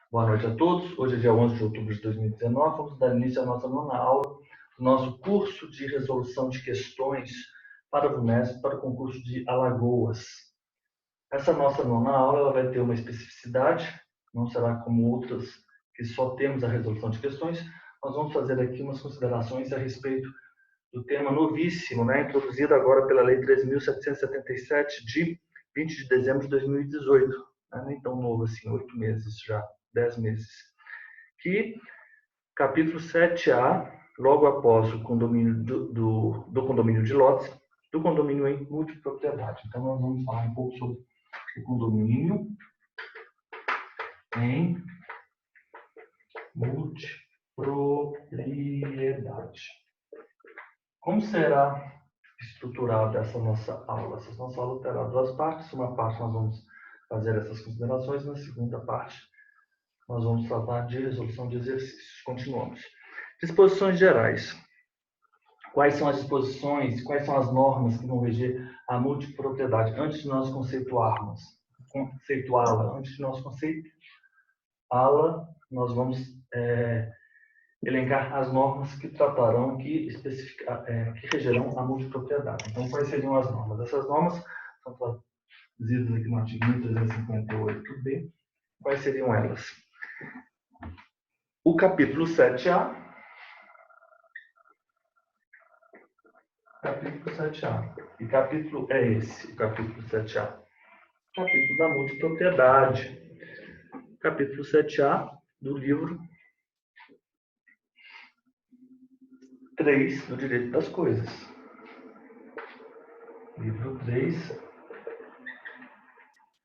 Boa noite a todos. Hoje é dia 11 de outubro de 2019. Vamos dar início à nossa nona aula do nosso curso de resolução de questões para o VUNESP, para o concurso de Alagoas. Essa nossa nona aula ela vai ter uma especificidade, não será como outras que só temos a resolução de questões. Nós vamos fazer aqui umas considerações a respeito do tema novíssimo, introduzido agora pela Lei 13.777, de 20 de dezembro de 2018. Nem tão novo assim, 8 meses já. 10 meses, que capítulo 7A, logo após o condomínio do condomínio de lotes, do condomínio em multipropriedade. Então, nós vamos falar um pouco sobre o condomínio em multipropriedade. Como será estruturada essa nossa aula? Essa nossa aula terá duas partes. Uma parte nós vamos fazer essas considerações, na segunda parte nós vamos tratar de resolução de exercícios. Continuamos. Disposições gerais. Quais são as disposições, quais são as normas que vão reger a multipropriedade? Antes de nós conceituá-la, nós vamos elencar as normas que tratarão, que regerão a multipropriedade. Então, quais seriam as normas? Essas normas são traduzidas aqui no artigo 1358b. Quais seriam elas? O capítulo 7A. Capítulo 7A. Que capítulo é esse? O capítulo 7A. Capítulo da multipropriedade. Capítulo 7A do livro 3 do Direito das Coisas. Livro 3,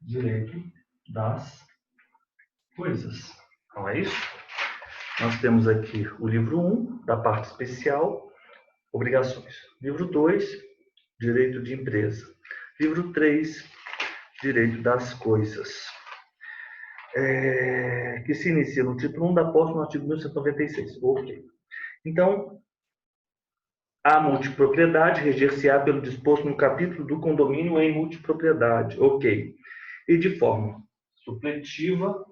Direito das Coisas. Então é isso? Nós temos aqui o livro 1, da parte especial, obrigações. Livro 2, direito de empresa. Livro 3, direito das coisas. Que se inicia no título 1 da posse no artigo 1196. Ok. Então, a multipropriedade reger-se-á pelo disposto no capítulo do condomínio em multipropriedade. Ok. E de forma supletiva,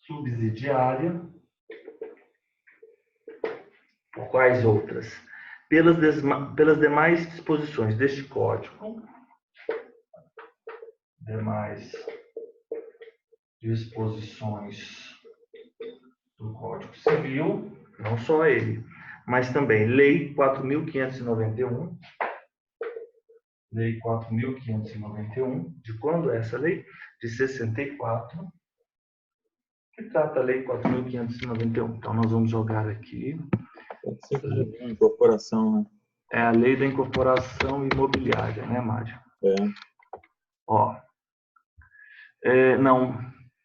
subsidiária, por quais outras? Pelas demais disposições deste Código. Demais disposições do Código Civil, não só ele, mas também Lei 4.591. Lei 4.591. De quando é essa lei? De 64. Que trata a Lei 4.591. Então, nós vamos jogar aqui. Incorporação, né? É a Lei da Incorporação Imobiliária, né, Mário? Ó.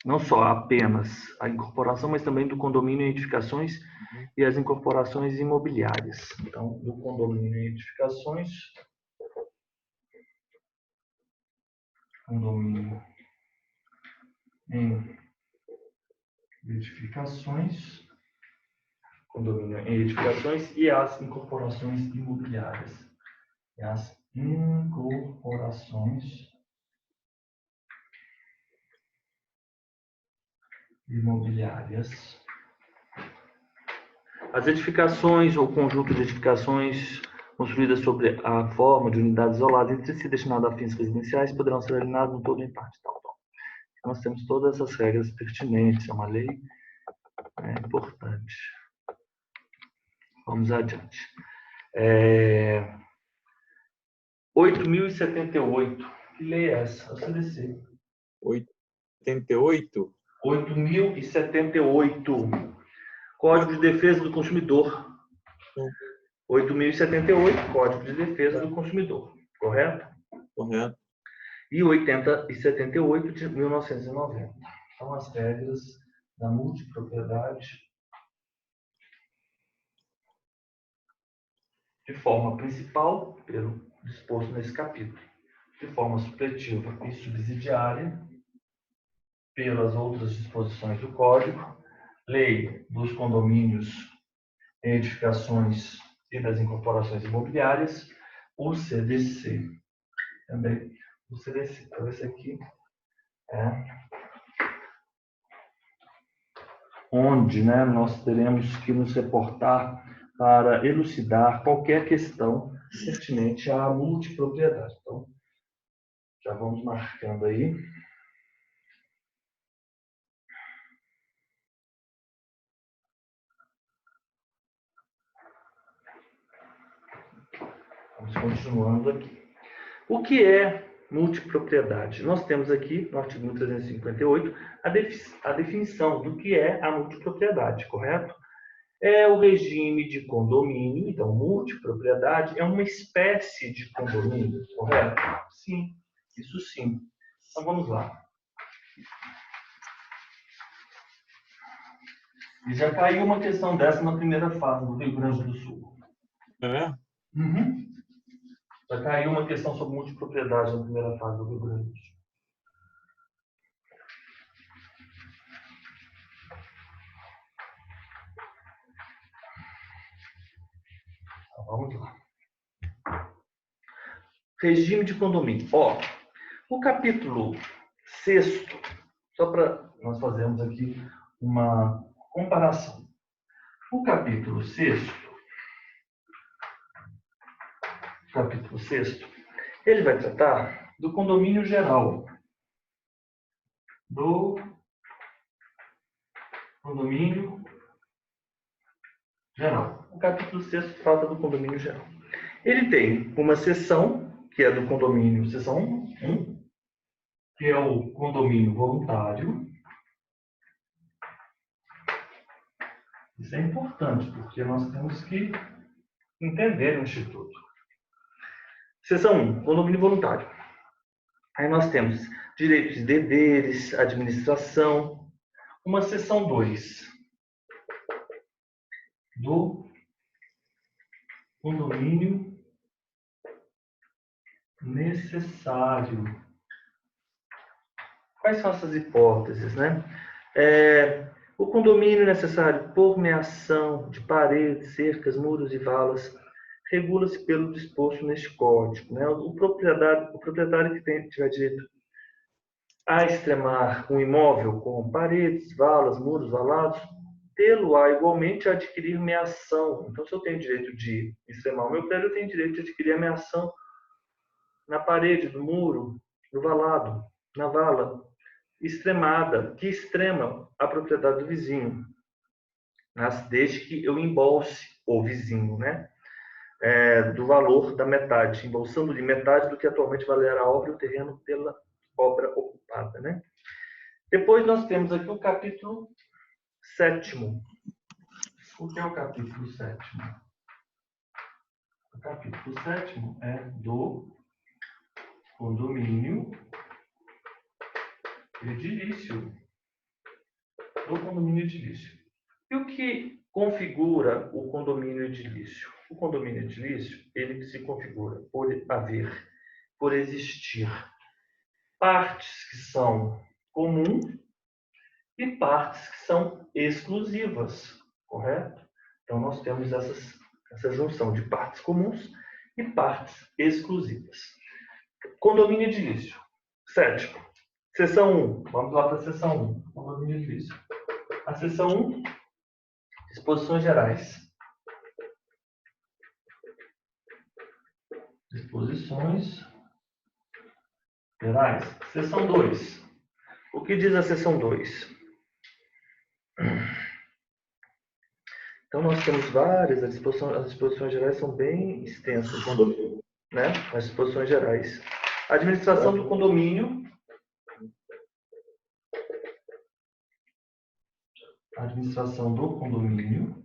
Não só apenas a incorporação, mas também do condomínio em edificações e as incorporações imobiliárias. Então, do condomínio em edificações, condomínio em edificações, condomínio em edificações e as incorporações imobiliárias. E as incorporações imobiliárias. As edificações ou conjunto de edificações construídas sobre a forma de unidades isoladas entre si destinadas a fins residenciais poderão ser alienadas no todo ou em parte. Então, nós temos todas essas regras pertinentes, é uma lei importante. Vamos adiante. 8.078. Que lei é essa? A CDC. 88? 8.078. Código de Defesa do Consumidor. 8.078, Código de Defesa do Consumidor. Correto? Correto. E 8078 de 1990. São as regras da multipropriedade de forma principal, pelo disposto nesse capítulo. De forma supletiva e subsidiária, pelas outras disposições do Código, Lei dos Condomínios em Edificações e das Incorporações Imobiliárias, o CDC. Também o CDC. Então, esse aqui onde, né, nós teremos que nos reportar para elucidar qualquer questão pertinente à multipropriedade. Então, já vamos marcando aí. Vamos continuando aqui. O que é multipropriedade? Nós temos aqui, no artigo 1358, a definição do que é a multipropriedade, correto? É o regime de condomínio. Então, multipropriedade é uma espécie de condomínio, correto? Sim, isso sim. Então, vamos lá. E já caiu uma questão dessa na primeira fase do Rio Grande do Sul. É? Uhum. Já caiu uma questão sobre multipropriedade na primeira fase do Rio Grande do Sul. Então, vamos lá. Regime de condomínio. Ó, o capítulo 6º, só para nós fazermos aqui uma comparação. O capítulo 6º, ele vai tratar do condomínio geral. Do condomínio geral. O capítulo 6º trata do condomínio geral. Ele tem uma seção, que é do condomínio, seção 1, que é o condomínio voluntário. Isso é importante, porque nós temos que entender o Instituto. Seção 1, condomínio voluntário. Aí nós temos direitos e deveres, administração. Uma seção 2 do condomínio necessário. Quais são essas hipóteses, né? O condomínio necessário por meação de paredes, cercas, muros e valas regula-se pelo disposto neste código, né? O proprietário que tiver direito a extremar um imóvel com paredes, valas, muros, valados, tê-lo-á igualmente a adquirir meação. Então, se eu tenho direito de extremar o meu prédio, eu tenho direito de adquirir a meação na parede, do muro, no valado, na vala extremada, que extrema a propriedade do vizinho, desde que eu embolse o vizinho, né? Do valor da metade, embolsando-lhe metade do que atualmente valerá a obra e o terreno pela obra ocupada, né? Depois nós temos aqui o capítulo 7º. O que é o capítulo 7º? O capítulo 7º é do condomínio edilício. Do condomínio edilício. E o que configura o condomínio edilício? O condomínio edilício, ele se configura por existir partes que são comuns e partes que são exclusivas, correto? Então, nós temos essa junção de partes comuns e partes exclusivas. Condomínio edilício. 7º. Seção 1. Vamos lá para a seção 1. Condomínio edilício. A seção 1, disposições gerais. Disposições gerais. Seção 2. O que diz a seção 2? Então, nós temos várias, as disposições gerais são bem extensas, né? As disposições gerais. A administração do condomínio. Administração do condomínio.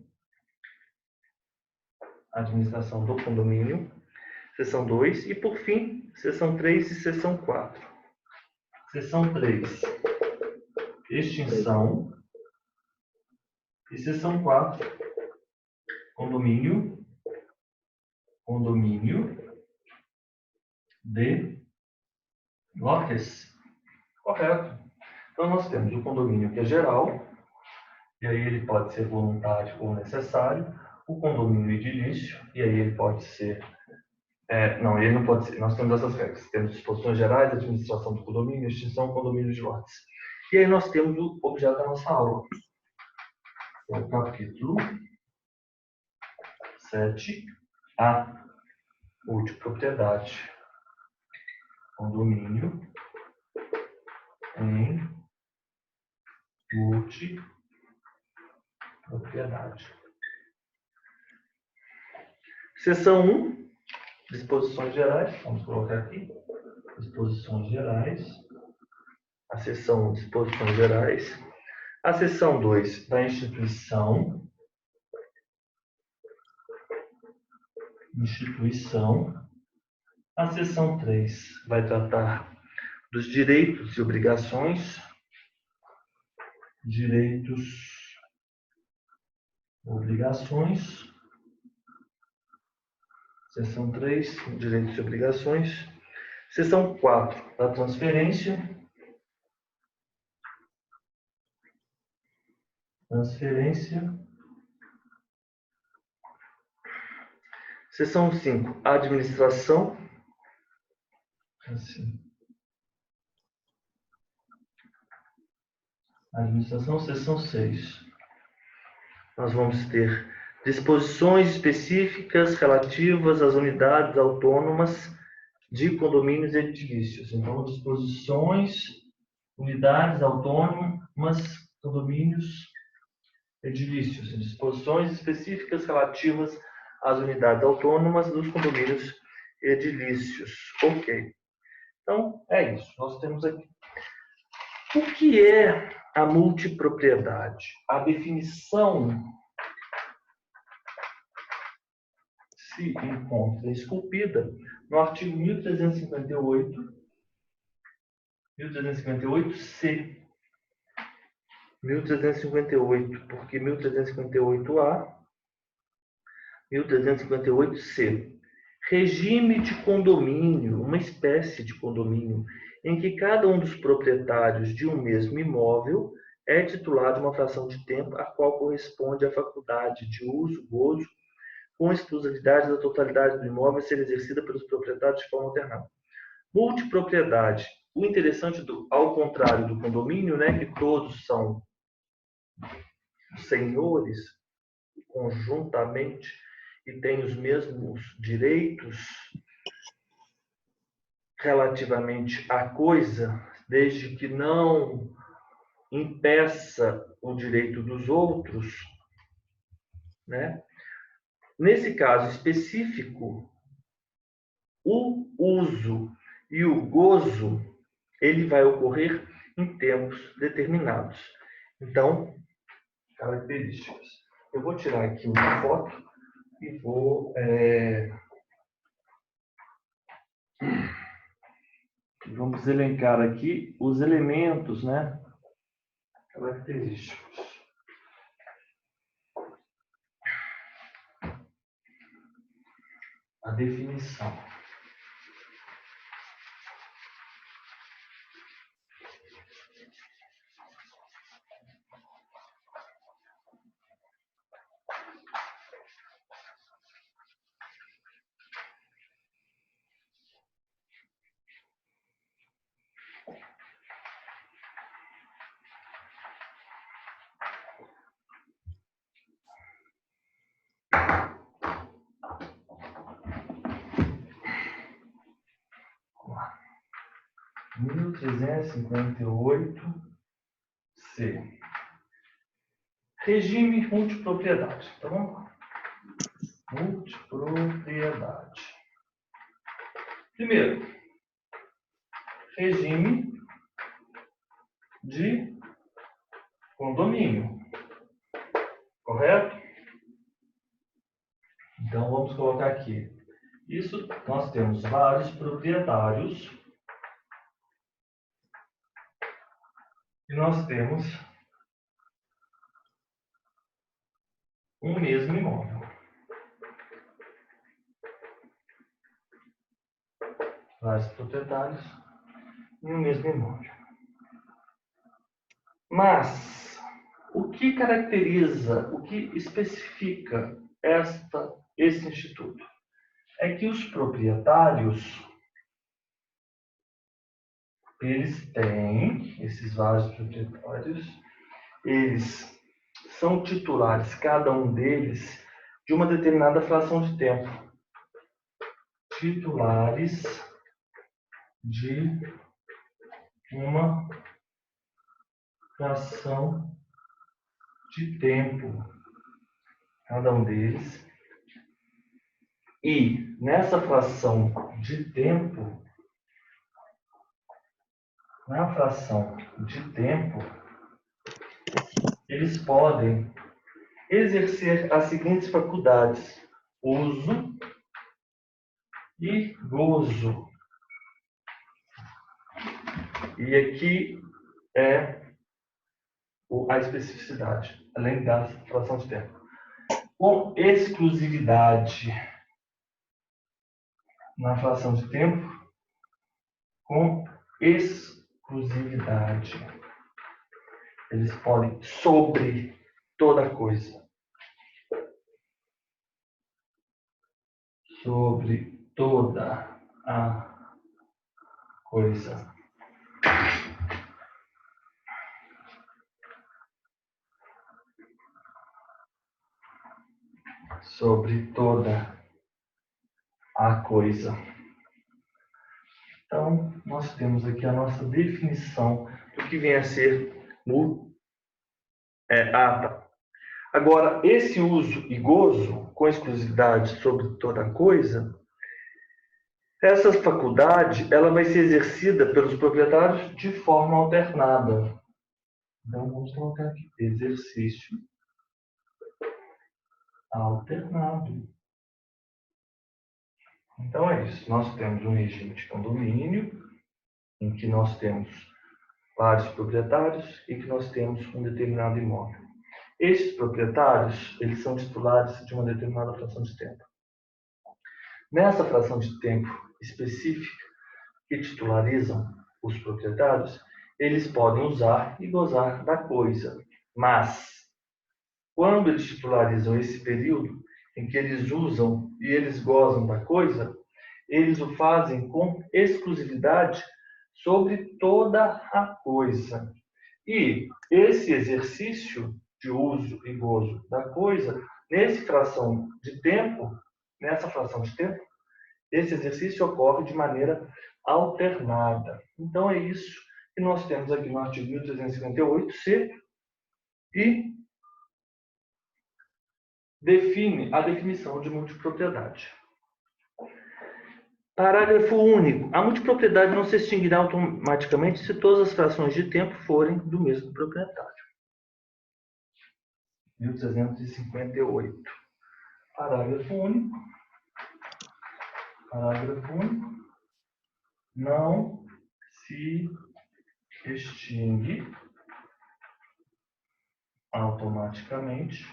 Administração do condomínio. Seção 2. E, por fim, seção 3 e seção 4. Seção 3. Extinção. E seção 4. Condomínio de lotes. Correto. Então, nós temos o condomínio que é geral, e aí ele pode ser voluntário ou necessário. O condomínio edilício, e aí ele pode ser Não, ele não pode ser. Nós temos essas regras. Temos disposições gerais, administração do condomínio, extinção, condomínio de lotes. E aí nós temos o objeto da nossa aula. O capítulo 7A, multipropriedade. Condomínio em multipropriedade. Seção 1, disposições gerais. Vamos colocar aqui. Disposições gerais. A seção 1, disposições gerais. A seção 2, da instituição. A seção 3 vai tratar dos direitos e obrigações. Obrigações. Seção 3, direitos e obrigações. Seção 4, da transferência. Seção 5, administração. Seção 6. Nós vamos ter disposições específicas relativas às unidades autônomas de condomínios edilícios. Então, disposições, unidades autônomas, condomínios edilícios. Disposições específicas relativas às unidades autônomas dos condomínios edilícios. Ok. Então, é isso. Nós temos aqui. O que é a multipropriedade? A definição se encontra esculpida no artigo 1358C. 1358, porque 1358A, 1358C. Regime de condomínio, uma espécie de condomínio, em que cada um dos proprietários de um mesmo imóvel é titular de uma fração de tempo a qual corresponde à faculdade de uso, gozo, com exclusividade da totalidade do imóvel ser exercida pelos proprietários de forma alternada. Multipropriedade. O interessante, ao contrário do condomínio, né, que todos são senhores conjuntamente e têm os mesmos direitos relativamente à coisa, desde que não impeça o direito dos outros, né? Nesse caso específico, o uso e o gozo, ele vai ocorrer em tempos determinados. Então, características. Eu vou tirar aqui uma foto e vamos elencar aqui os elementos, né? Característicos. A definição. Lá. 1358C. Regime multipropriedade. Tá bom? Multipropriedade. Primeiro, regime de condomínio. Correto? Então, vamos colocar aqui. Isso, nós temos vários proprietários. E nós temos um mesmo imóvel. Vários proprietários e um mesmo imóvel. Mas, o que caracteriza, o que especifica esse instituto? é que os proprietários, eles têm, esses vários proprietários, eles são titulares, cada um deles, de uma determinada fração de tempo. Titulares de uma fração de tempo, cada um deles. E nessa fração de tempo, na fração de tempo, eles podem exercer as seguintes faculdades: uso e gozo. E aqui é a especificidade, além da fração de tempo. Com exclusividade na fração de tempo, com exclusividade. Eles podem sobre toda coisa. Sobre toda a coisa. Sobre toda a coisa. Então, nós temos aqui a nossa definição do que vem a ser o ata. Agora, esse uso e gozo, com exclusividade sobre toda coisa, essa faculdade ela vai ser exercida pelos proprietários de forma alternada. Então, vamos colocar aqui, exercício alternado. Então, é isso. Nós temos um regime de condomínio, em que nós temos vários proprietários e que nós temos um determinado imóvel. Esses proprietários, eles são titulares de uma determinada fração de tempo. Nessa fração de tempo específica que titularizam os proprietários, eles podem usar e gozar da coisa. Mas, quando eles titularizam esse período em que eles usam e eles gozam da coisa, eles o fazem com exclusividade sobre toda a coisa. E esse exercício de uso e gozo da coisa, nessa fração de tempo, esse exercício ocorre de maneira alternada. Então, é isso que nós temos aqui no artigo 1358-C e define a definição de multipropriedade. Parágrafo único. A multipropriedade não se extinguirá automaticamente se todas as frações de tempo forem do mesmo proprietário. 1358. Parágrafo único. Parágrafo único. Não se extingue automaticamente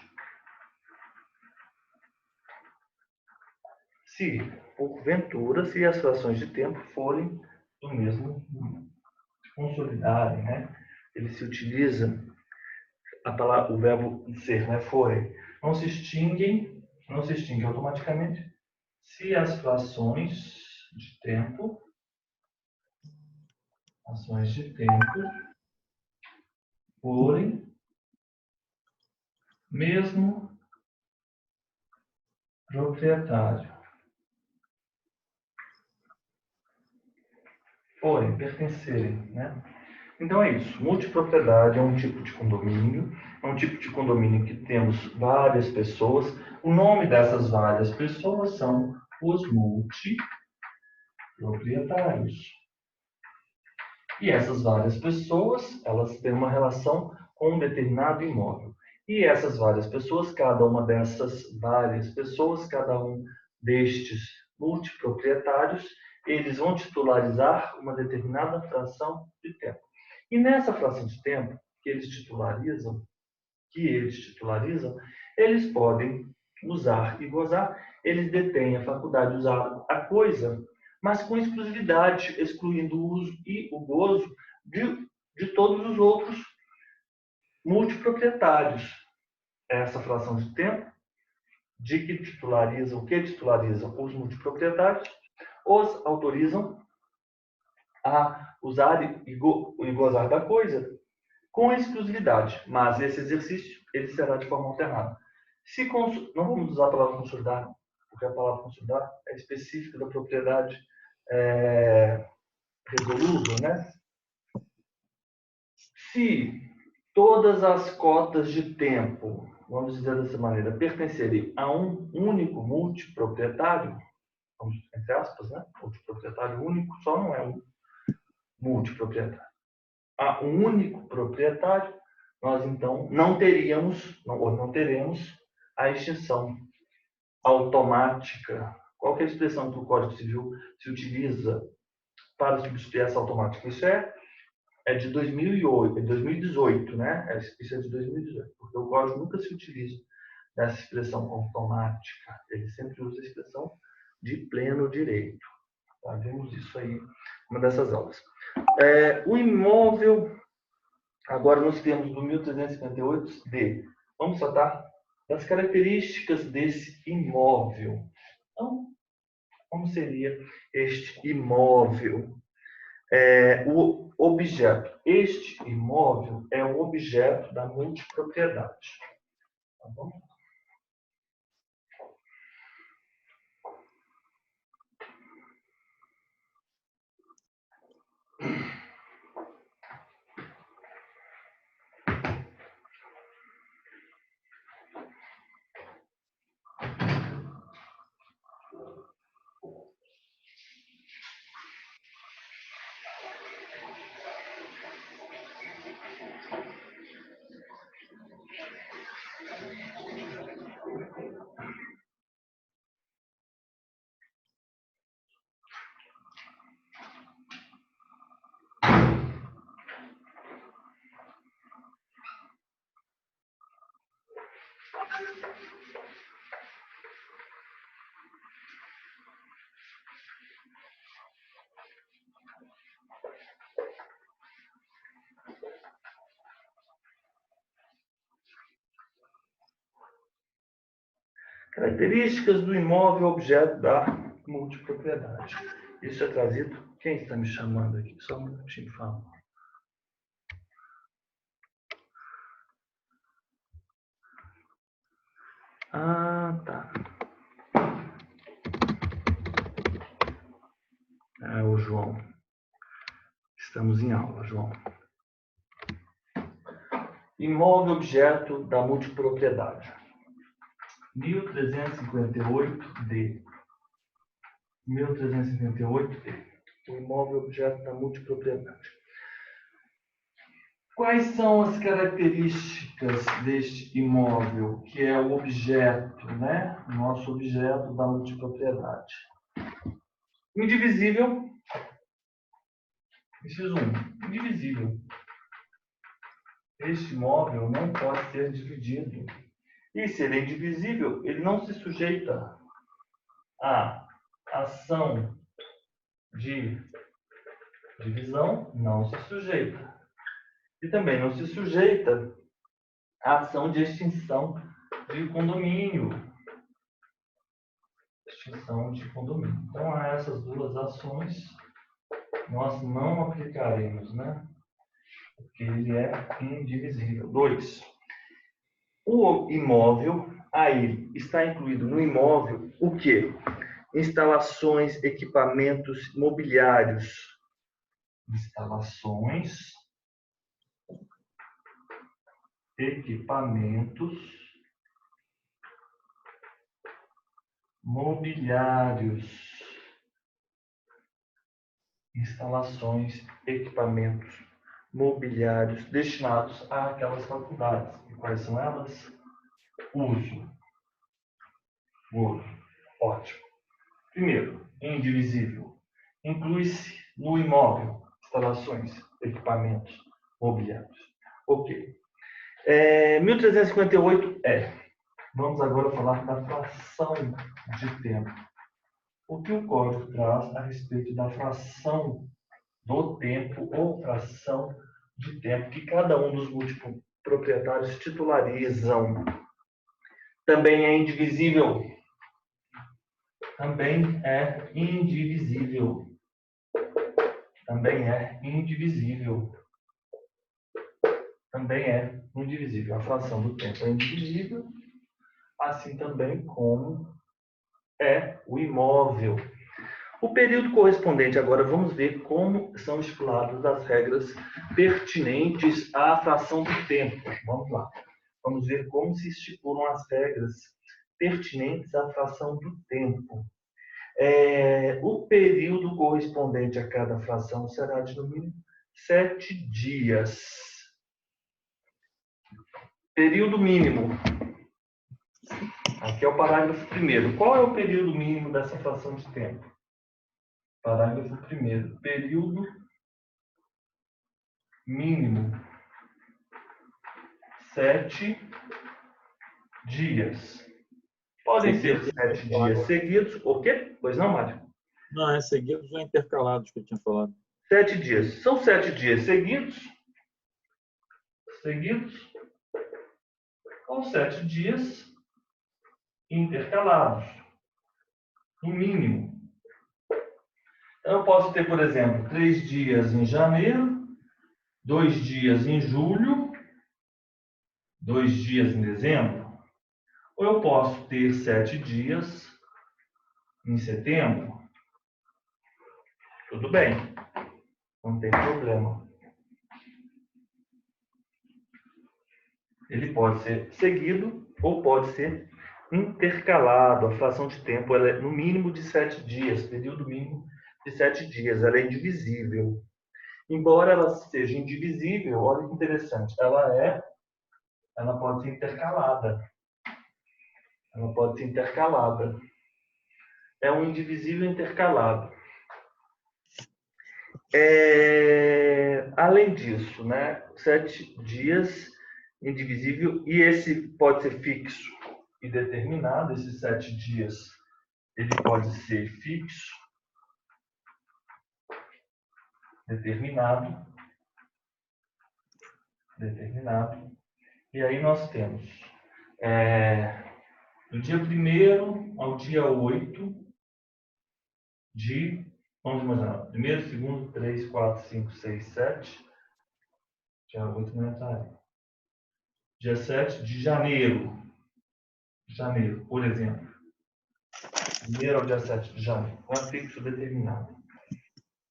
se, porventura, se as frações de tempo forem do mesmo, consolidarem, né? Ele se utiliza o verbo ser, né? Forem. Não se extingue automaticamente se as frações de tempo, forem mesmo proprietário. Forem, pertencerem, né? Então é isso. Multipropriedade é um tipo de condomínio. É um tipo de condomínio que temos várias pessoas. O nome dessas várias pessoas são os multiproprietários. E essas várias pessoas, elas têm uma relação com um determinado imóvel. E essas várias pessoas, cada uma dessas várias pessoas, cada um destes multiproprietários, eles vão titularizar uma determinada fração de tempo. E nessa fração de tempo que eles titularizam, eles podem usar e gozar, eles detêm a faculdade de usar a coisa, mas com exclusividade, excluindo o uso e o gozo de todos os outros multiproprietários. Essa fração de tempo de que titularizam, o que titularizam os multiproprietários, os autorizam a usar e gozar da coisa com exclusividade, mas esse exercício ele será de forma alternada. Não vamos usar a palavra consolidar, porque a palavra consolidar é específica da propriedade resolúvel, né? Se todas as cotas de tempo, vamos dizer dessa maneira, pertencerem a um único multiproprietário, entre aspas, né? Multiproprietário único só não é um multiproprietário. A um único proprietário, nós então não teremos a extinção automática. Qual que é a expressão que o Código Civil se utiliza para substituir essa automática? Isso é de 2008, 2018, né? Isso é de 2018, porque o Código nunca se utiliza dessa expressão automática. Ele sempre usa a expressão de pleno direito. Tá? Vemos isso aí em uma dessas aulas. O imóvel, agora nós temos do 1358D. Vamos tratar das características desse imóvel. Então, como seria este imóvel? O objeto. Este imóvel é um objeto da multipropriedade. Tá bom? Características do imóvel objeto da multipropriedade. Isso é trazido. Quem está me chamando aqui? Só um minutinho, por favor. Ah, tá. É o João. Estamos em aula, João. Imóvel objeto da multipropriedade. 1358D. 1358D. O imóvel objeto da multipropriedade. Quais são as características deste imóvel, que é o objeto, né? Nosso objeto da multipropriedade. Indivisível. Inciso 1. Indivisível. Este imóvel não pode ser dividido. E se ele é indivisível, ele não se sujeita à ação de divisão, não se sujeita. E também não se sujeita à ação de extinção de condomínio. Extinção de condomínio. Então, a essas duas ações, nós não aplicaremos, né? Porque ele é indivisível. 2. O imóvel, aí está incluído no imóvel o quê? Instalações, equipamentos mobiliários. Instalações, equipamentos mobiliários. Instalações, equipamentos mobiliários destinados àquelas faculdades. E quais são elas? Uso. Ótimo. Primeiro, indivisível. Inclui-se no imóvel instalações, equipamentos mobiliários. Ok. 1358 Vamos agora falar da fração de tempo. O que o código traz a respeito da fração do tempo ou fração de tempo que cada um dos múltiplos proprietários titularizam. Também é indivisível. Também é indivisível. Também é indivisível. Também é indivisível. A fração do tempo é indivisível, assim também como é o imóvel. O período correspondente, agora vamos ver como são estipuladas as regras pertinentes à fração do tempo. Vamos lá. Vamos ver como se estipulam as regras pertinentes à fração do tempo. O período correspondente a cada fração será de no mínimo 7 dias. Período mínimo. Aqui é o parágrafo 1º. Qual é o período mínimo dessa fração de tempo? Parágrafo 1º. Período mínimo. 7 dias. Podem ser 7 dias seguidos. O quê? Pois não, Mário? Não, é seguidos ou intercalados que eu tinha falado. 7 dias. São 7 dias seguidos. Ou 7 dias intercalados. No mínimo. Então, eu posso ter, por exemplo, 3 dias em janeiro, 2 dias em julho, 2 dias em dezembro. Ou eu posso ter 7 dias em setembro. Tudo bem. Não tem problema. Ele pode ser seguido ou pode ser intercalado. A fração de tempo ela é no mínimo de 7 dias, período mínimo de 7 dias. Ela é indivisível. Embora ela seja indivisível, olha que interessante, ela pode ser intercalada. Ela pode ser intercalada. É um indivisível intercalado. Além disso, né, 7 dias indivisível, e esse pode ser fixo e determinado, esses 7 dias, ele pode ser fixo, determinado, e aí nós temos do dia 1º ao dia 8 de, vamos imaginar, 1º, 2º, 3, 4, 5, 6, 7, dia 8 não entraria. Dia 7 de janeiro, por exemplo. 1º ao dia 7 de janeiro, com afixo determinado.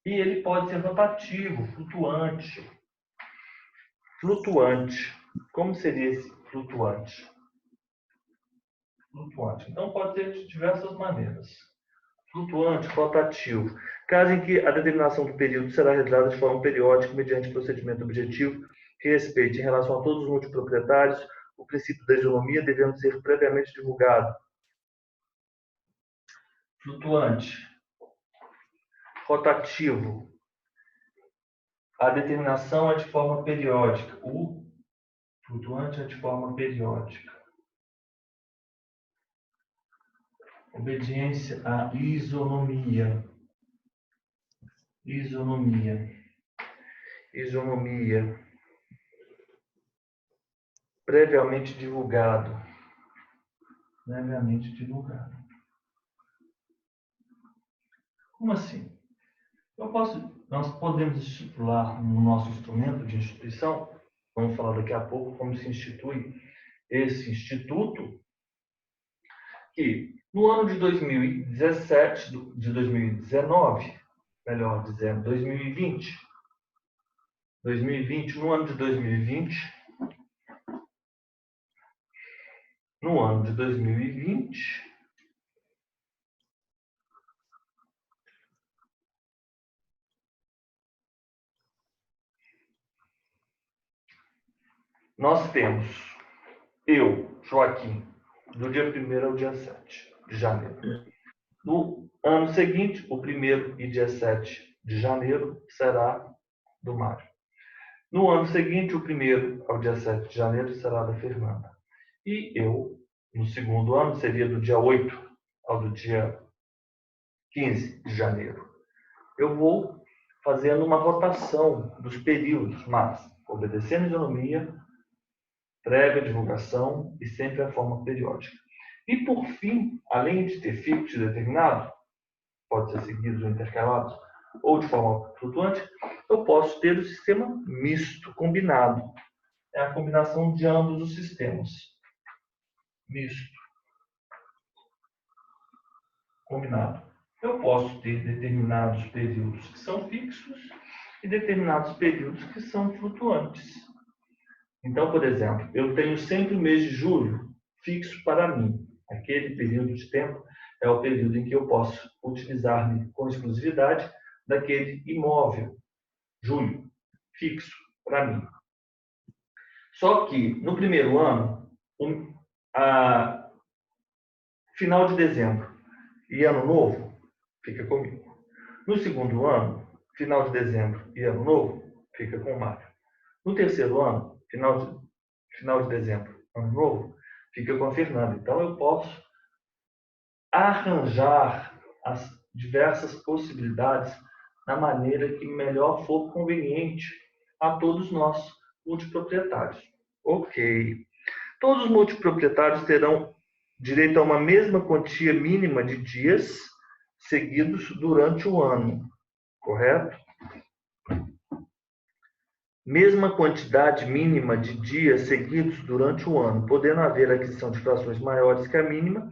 E ele pode ser rotativo, flutuante. Flutuante. Como seria esse flutuante? Flutuante. Então, pode ser de diversas maneiras. Flutuante, rotativo. Caso em que a determinação do período será realizada de forma periódica mediante procedimento objetivo que respeite, em relação a todos os multiproprietários, o princípio da isonomia devendo ser previamente divulgado. Flutuante. Rotativo. A determinação é de forma periódica. O flutuante é de forma periódica. Obediência à isonomia. Isonomia. Previamente divulgado. Como assim? Nós podemos estipular no nosso instrumento de instituição, vamos falar daqui a pouco como se institui esse instituto, que no ano de 2017, de 2019, melhor dizendo, 2020, no ano de 2020, nós temos eu, Joaquim, do dia 1º ao dia 7 de janeiro. No ano seguinte, o 1º e dia 7 de janeiro será do Mário. No ano seguinte, o 1º ao dia 7 de janeiro será da Fernanda. E eu, no segundo ano, seria do dia 8 ao do dia 15 de janeiro. Eu vou fazendo uma rotação dos períodos, mas obedecendo a isonomia, prévia divulgação e sempre a forma periódica. E, por fim, além de ter fixo determinado, pode ser seguidos ou intercalados, ou de forma flutuante, eu posso ter o sistema misto, combinado. É a combinação de ambos os sistemas. Misto. Combinado. Eu posso ter determinados períodos que são fixos e determinados períodos que são flutuantes. Então, por exemplo, eu tenho sempre o mês de julho fixo para mim. Aquele período de tempo é o período em que eu posso utilizar-me com exclusividade daquele imóvel, julho, fixo para mim. Só que no primeiro ano, final de dezembro e ano novo, fica comigo. No segundo ano, final de dezembro e ano novo, fica com o Mário. No terceiro ano, final de dezembro, ano novo, fica com a Fernanda. Então eu posso arranjar as diversas possibilidades na maneira que melhor for conveniente a todos nós, multiproprietários. Ok. Todos os multiproprietários terão direito a uma mesma quantia mínima de dias seguidos durante o ano, correto? Mesma quantidade mínima de dias seguidos durante o ano, podendo haver aquisição de frações maiores que a mínima,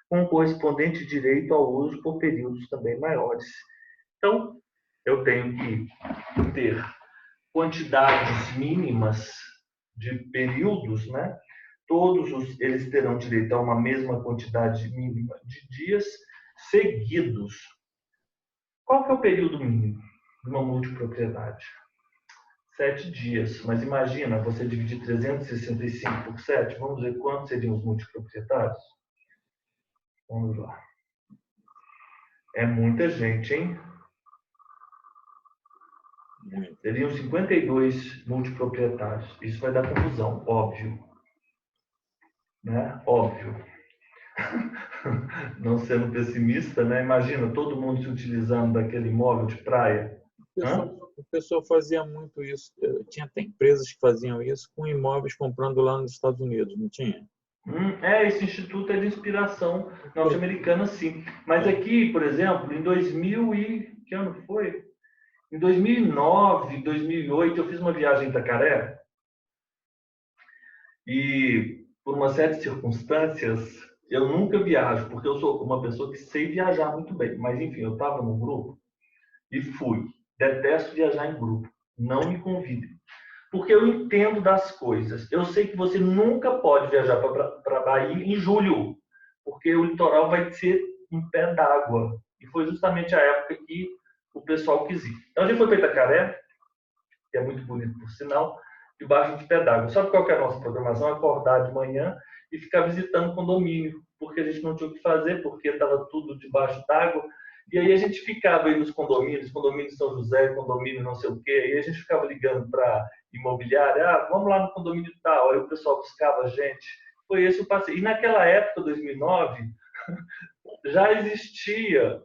com correspondente direito ao uso por períodos também maiores. Então, eu tenho que ter quantidades mínimas de períodos, né? Eles terão direito a uma mesma quantidade mínima de dias seguidos. Qual que é o período mínimo de uma multipropriedade? 7 dias. Mas imagina, você dividir 365 por 7, vamos ver quantos seriam os multiproprietários? Vamos lá. É muita gente, hein? Seriam 52 multiproprietários. Isso vai dar confusão, óbvio. Né? Óbvio. Não sendo pessimista, né? Imagina todo mundo se utilizando daquele imóvel de praia. O pessoal fazia muito isso. Tinha até empresas que faziam isso com imóveis comprando lá nos Estados Unidos, não tinha? Esse instituto é de inspiração norte-americana, sim. Mas aqui, por exemplo, em 2000 e... que ano foi? Em 2009, 2008, eu fiz uma viagem em Itacaré e, por uma série de circunstâncias, eu nunca viajo, porque eu sou uma pessoa que sei viajar muito bem. Mas, enfim, eu estava num grupo e fui. Detesto viajar em grupo. Não me convidem. Porque eu entendo das coisas. Eu sei que você nunca pode viajar para a Bahia em julho, porque o litoral vai ser um pé d'água. E foi justamente a época que o pessoal quis ir. Então, a gente foi para Itacaré, que é muito bonito, por sinal, debaixo de pé d'água. Sabe qual que é a nossa programação? Acordar de manhã e ficar visitando o condomínio, porque a gente não tinha o que fazer, porque estava tudo debaixo d'água. E aí a gente ficava aí nos condomínios, condomínio São José, condomínio não sei o quê, e a gente ficava ligando para imobiliária, vamos lá no condomínio tal, aí o pessoal buscava a gente. Foi esse o passeio. E naquela época, 2009, já existia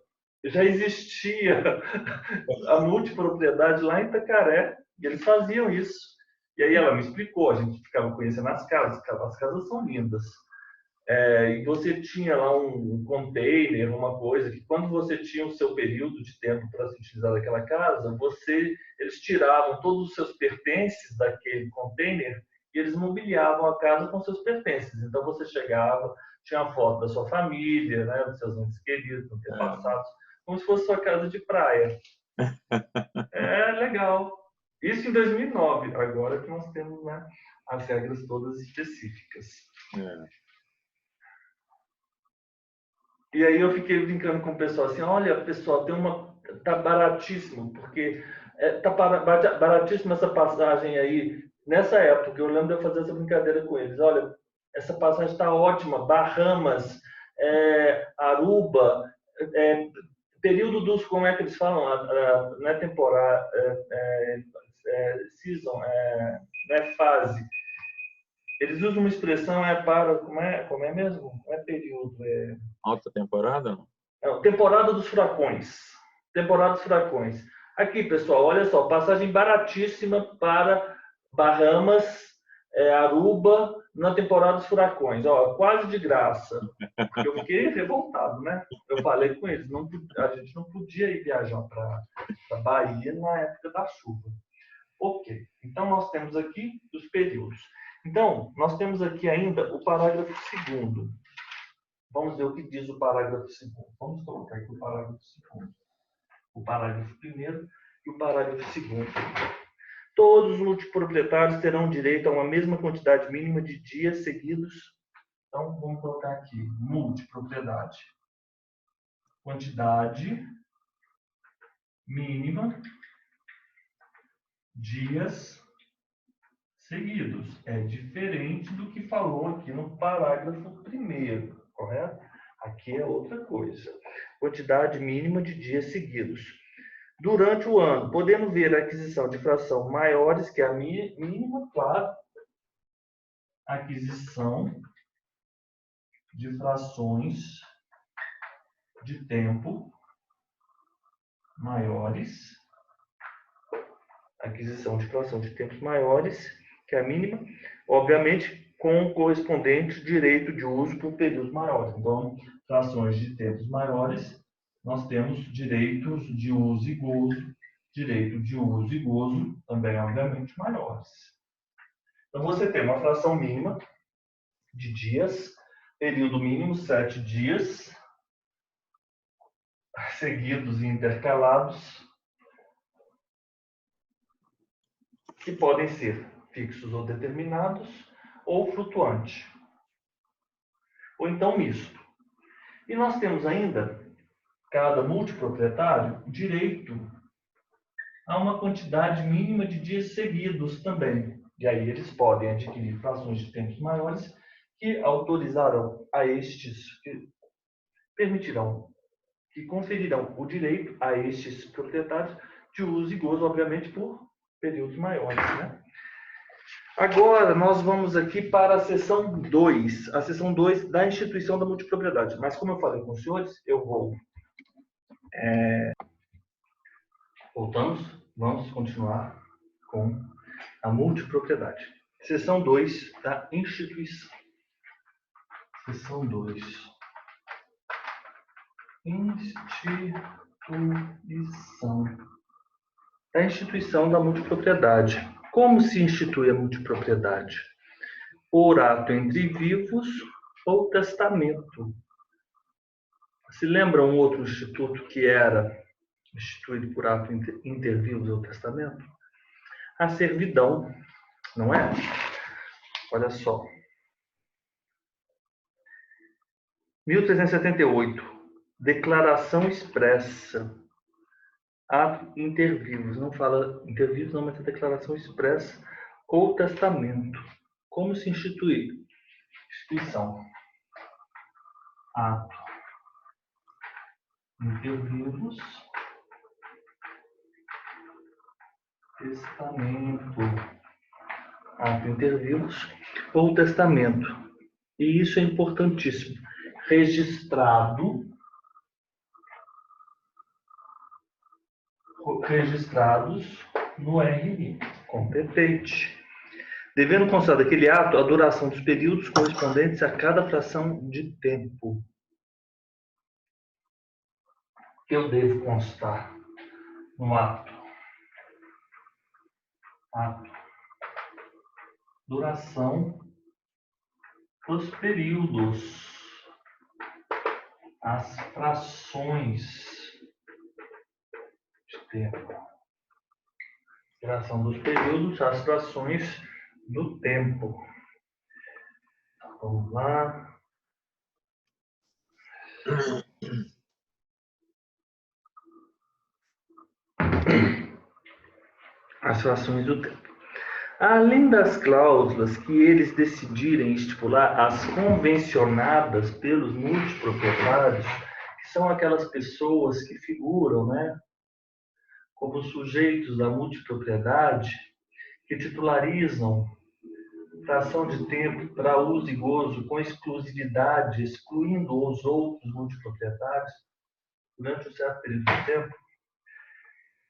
a multipropriedade lá em Itacaré, e eles faziam isso. E aí ela me explicou, a gente ficava conhecendo as casas são lindas. E você tinha lá um container, uma coisa, que quando você tinha o seu período de tempo para se utilizar daquela casa, eles tiravam todos os seus pertences daquele container e eles mobiliavam a casa com seus pertences. Então você chegava, tinha a foto da sua família, né, dos seus entes queridos, antepassados, como se fosse sua casa de praia. É legal. Isso em 2009, agora que nós temos, né, as regras todas específicas. E aí eu fiquei brincando com o pessoal assim, olha, pessoal, tá baratíssimo, porque tá baratíssimo essa passagem aí. Nessa época, eu lembro de eu fazer essa brincadeira com eles. Olha, essa passagem está ótima. Bahamas, Aruba, período dos, como é que eles falam? Não é temporada, season, não é fase. Eles usam uma expressão, como é mesmo? Não é período, Alta temporada? Não, temporada dos furacões. Temporada dos furacões. Aqui, pessoal, olha só, passagem baratíssima para Bahamas, Aruba na temporada dos furacões. Ó, quase de graça. Eu fiquei revoltado, né? Eu falei com eles, a gente não podia ir viajar para Bahia na época da chuva. Ok. Então, nós temos aqui os períodos. Então, nós temos aqui ainda o parágrafo 2º. Vamos ver o que diz o parágrafo 2º. Vamos colocar aqui o parágrafo 2º. O parágrafo 1º e o parágrafo 2º. Todos os multiproprietários terão direito a uma mesma quantidade mínima de dias seguidos. Então, vamos colocar aqui, multipropriedade. Quantidade mínima dias seguidos. É diferente do que falou aqui no parágrafo 1º, correto? Aqui é outra coisa. Quantidade mínima de dias seguidos. Durante o ano, podendo ver a aquisição de fração maiores que a mínima, claro, aquisição de frações de tempo maiores, aquisição de fração de tempos maiores que a mínima, obviamente com o correspondente direito de uso por períodos maiores. Então, frações de tempos maiores, nós temos direitos de uso e gozo, direito de uso e gozo também, obviamente, maiores. Então, você tem uma fração mínima de dias, período mínimo 7 dias, seguidos e intercalados, que podem ser fixos ou determinados, ou flutuante, ou então misto. E nós temos ainda, cada multiproprietário, direito a uma quantidade mínima de dias seguidos também. E aí eles podem adquirir frações de tempos maiores que autorizarão a estes, que permitirão, que conferirão o direito a estes proprietários de uso e gozo, obviamente, por períodos maiores, né? Agora, nós vamos aqui para a seção 2, a seção 2 da instituição da multipropriedade. Mas, como eu falei com os senhores, eu vou... Voltamos, vamos continuar com a multipropriedade. Seção 2 da instituição. Seção 2. Instituição. Da instituição da multipropriedade. Como se institui a multipropriedade? Por ato entre vivos ou testamento. Se lembra um outro instituto que era instituído por ato inter vivos ou testamento? A servidão, não é? Olha só. 1378. Declaração expressa. Ato inter vivos. Não fala inter vivos, não, mas é declaração expressa ou testamento. Como se instituir? Instituição. Ato inter vivos. Testamento. Ato inter vivos ou testamento. E isso é importantíssimo. Registrados no RI, competente. Devendo constar daquele ato a duração dos períodos correspondentes a cada fração de tempo. Eu devo constar no ato. Ato. Duração dos períodos. As frações de tempo. Duração dos períodos, as frações do tempo. Vamos lá. As frações do tempo. Além das cláusulas que eles decidirem estipular, as convencionadas pelos multiproprietários, que são aquelas pessoas que figuram, né, como sujeitos da multipropriedade, que titularizam fração de tempo para uso e gozo com exclusividade, excluindo os outros multiproprietários durante um certo período de tempo,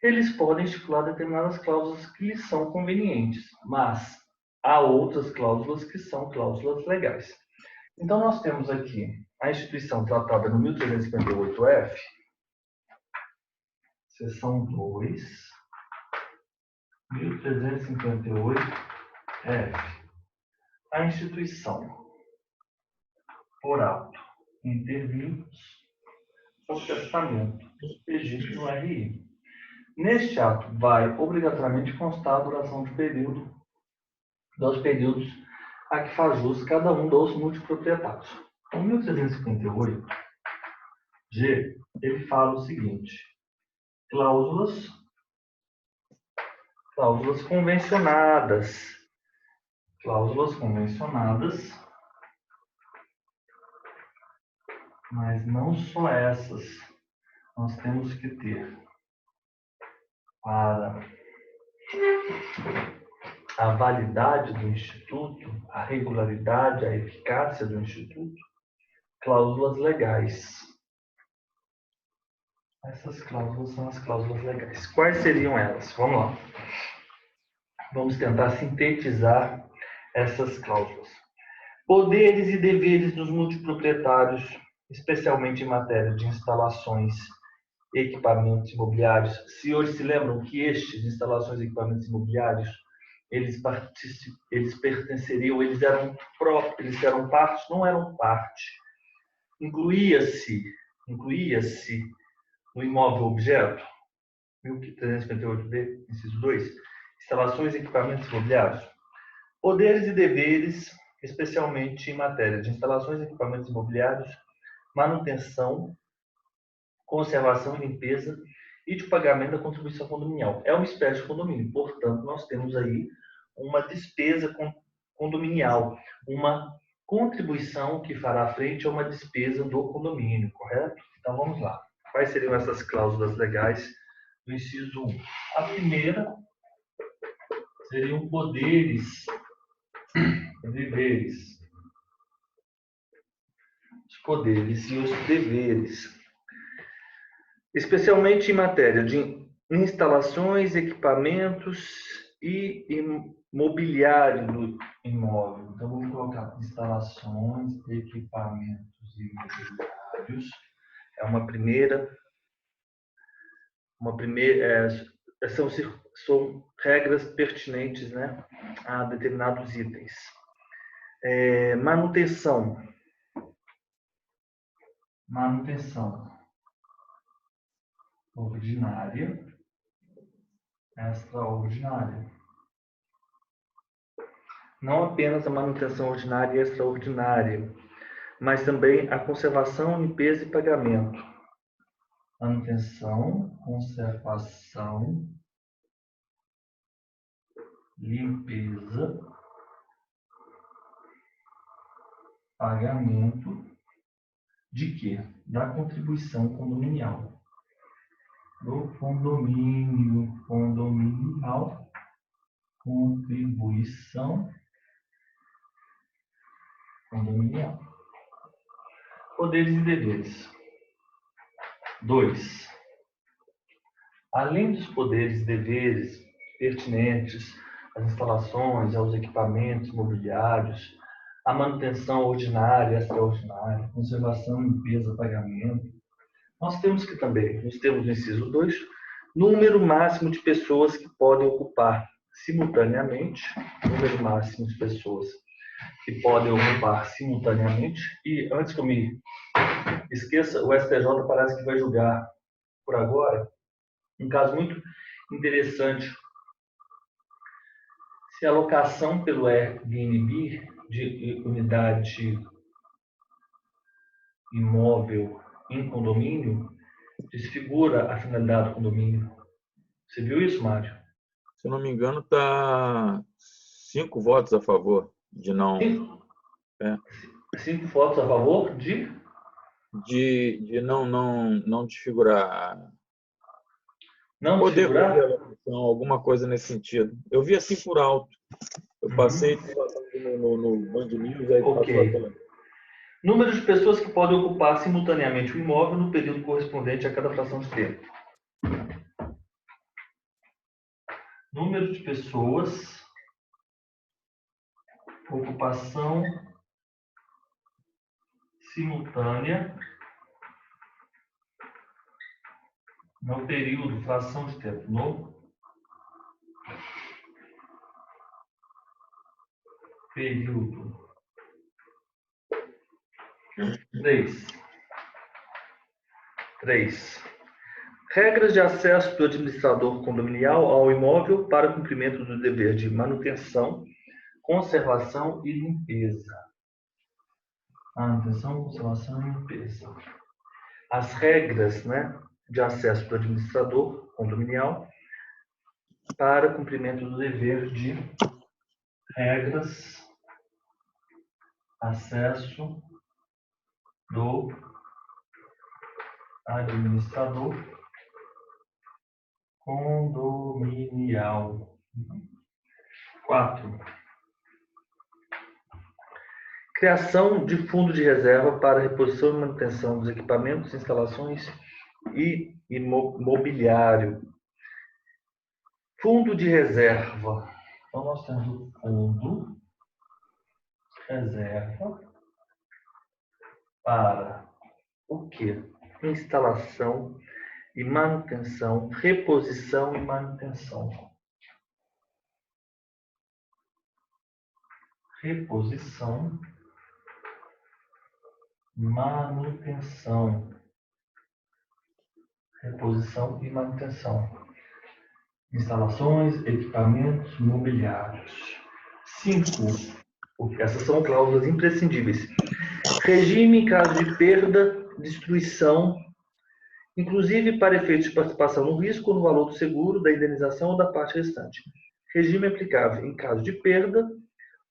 eles podem estipular determinadas cláusulas que lhes são convenientes, mas há outras cláusulas que são cláusulas legais. Então, nós temos aqui a instituição tratada no 1358-F, seção 2, 1358-F. A instituição, por ato, intervimos o testamento registro no RI. Neste ato, vai obrigatoriamente constar a duração de período dos períodos a que faz jus cada um dos multiproprietários. O 1358-G, ele fala o seguinte: cláusulas convencionadas. Cláusulas convencionadas, mas não só essas. Nós temos que ter para a validade do Instituto, a regularidade, a eficácia do Instituto, cláusulas legais. Essas cláusulas são as cláusulas legais. Quais seriam elas? Vamos lá. Vamos tentar sintetizar essas cláusulas. Poderes e deveres dos multiproprietários, especialmente em matéria de instalações e equipamentos imobiliários. Senhores se lembram que estes, instalações e equipamentos imobiliários, eles pertenceriam, eles eram próprios, eles eram parte, não eram parte. Incluía-se no imóvel objeto, 1358b, inciso 2, instalações e equipamentos imobiliários. Poderes e deveres, especialmente em matéria de instalações e equipamentos imobiliários, manutenção, conservação e limpeza e de pagamento da contribuição condominial. É uma espécie de condomínio, portanto, nós temos aí uma despesa condominial, uma contribuição que fará frente a uma despesa do condomínio, correto? Então, vamos lá. Quais seriam essas cláusulas legais do inciso 1? A primeira seriam poderes e deveres. Os poderes e os deveres. Especialmente em matéria de instalações, equipamentos e mobiliário do imóvel. Então, vamos colocar instalações, equipamentos e mobiliários. É uma primeira são regras pertinentes, né, a determinados itens. Manutenção. Ordinária, extraordinária. Não apenas a manutenção ordinária e extraordinária, mas também a conservação, limpeza e pagamento. Manutenção, conservação, limpeza, pagamento de quê? Da contribuição condominial. Do condomínio condominial, contribuição condominial. Poderes e deveres. 2. Além dos poderes e deveres pertinentes às instalações, aos equipamentos mobiliários, a manutenção ordinária, extraordinária, conservação, limpeza, pagamento, nós temos no inciso 2, número máximo de pessoas que podem ocupar simultaneamente, e antes que eu me esqueça, o STJ parece que vai julgar por agora um caso muito interessante. Se a locação pelo Airbnb de unidade imóvel em condomínio desfigura a finalidade do condomínio. Você viu isso, Mário? Se eu não me engano, está 5 votos a favor de não... 5 votos a favor de não desfigurar. Não poder desfigurar? fazer a locação, alguma coisa nesse sentido. Eu vi assim por alto. Eu passei no Band News, aí passou aquela... Número de pessoas que podem ocupar simultaneamente o imóvel no período correspondente a cada fração de tempo. Número de pessoas ocupação simultânea no período, fração de tempo, no período. 3. Regras de acesso do administrador condominial ao imóvel para cumprimento do dever de manutenção, conservação e limpeza. Manutenção, conservação e limpeza. As regras, né, de acesso do administrador condominial para cumprimento do dever de regras, acesso do administrador condominial. 4. Criação de fundo de reserva para reposição e manutenção dos equipamentos, instalações e mobiliário. Fundo de reserva. Então, nós temos o fundo reserva para o quê? Instalação e manutenção, reposição e manutenção. Reposição, manutenção. Reposição e manutenção. Instalações, equipamentos, mobiliários. 5. Essas são cláusulas imprescindíveis. Regime em caso de perda, destruição, inclusive para efeitos de participação no risco ou no valor do seguro, da indenização ou da parte restante. Regime aplicável em caso de perda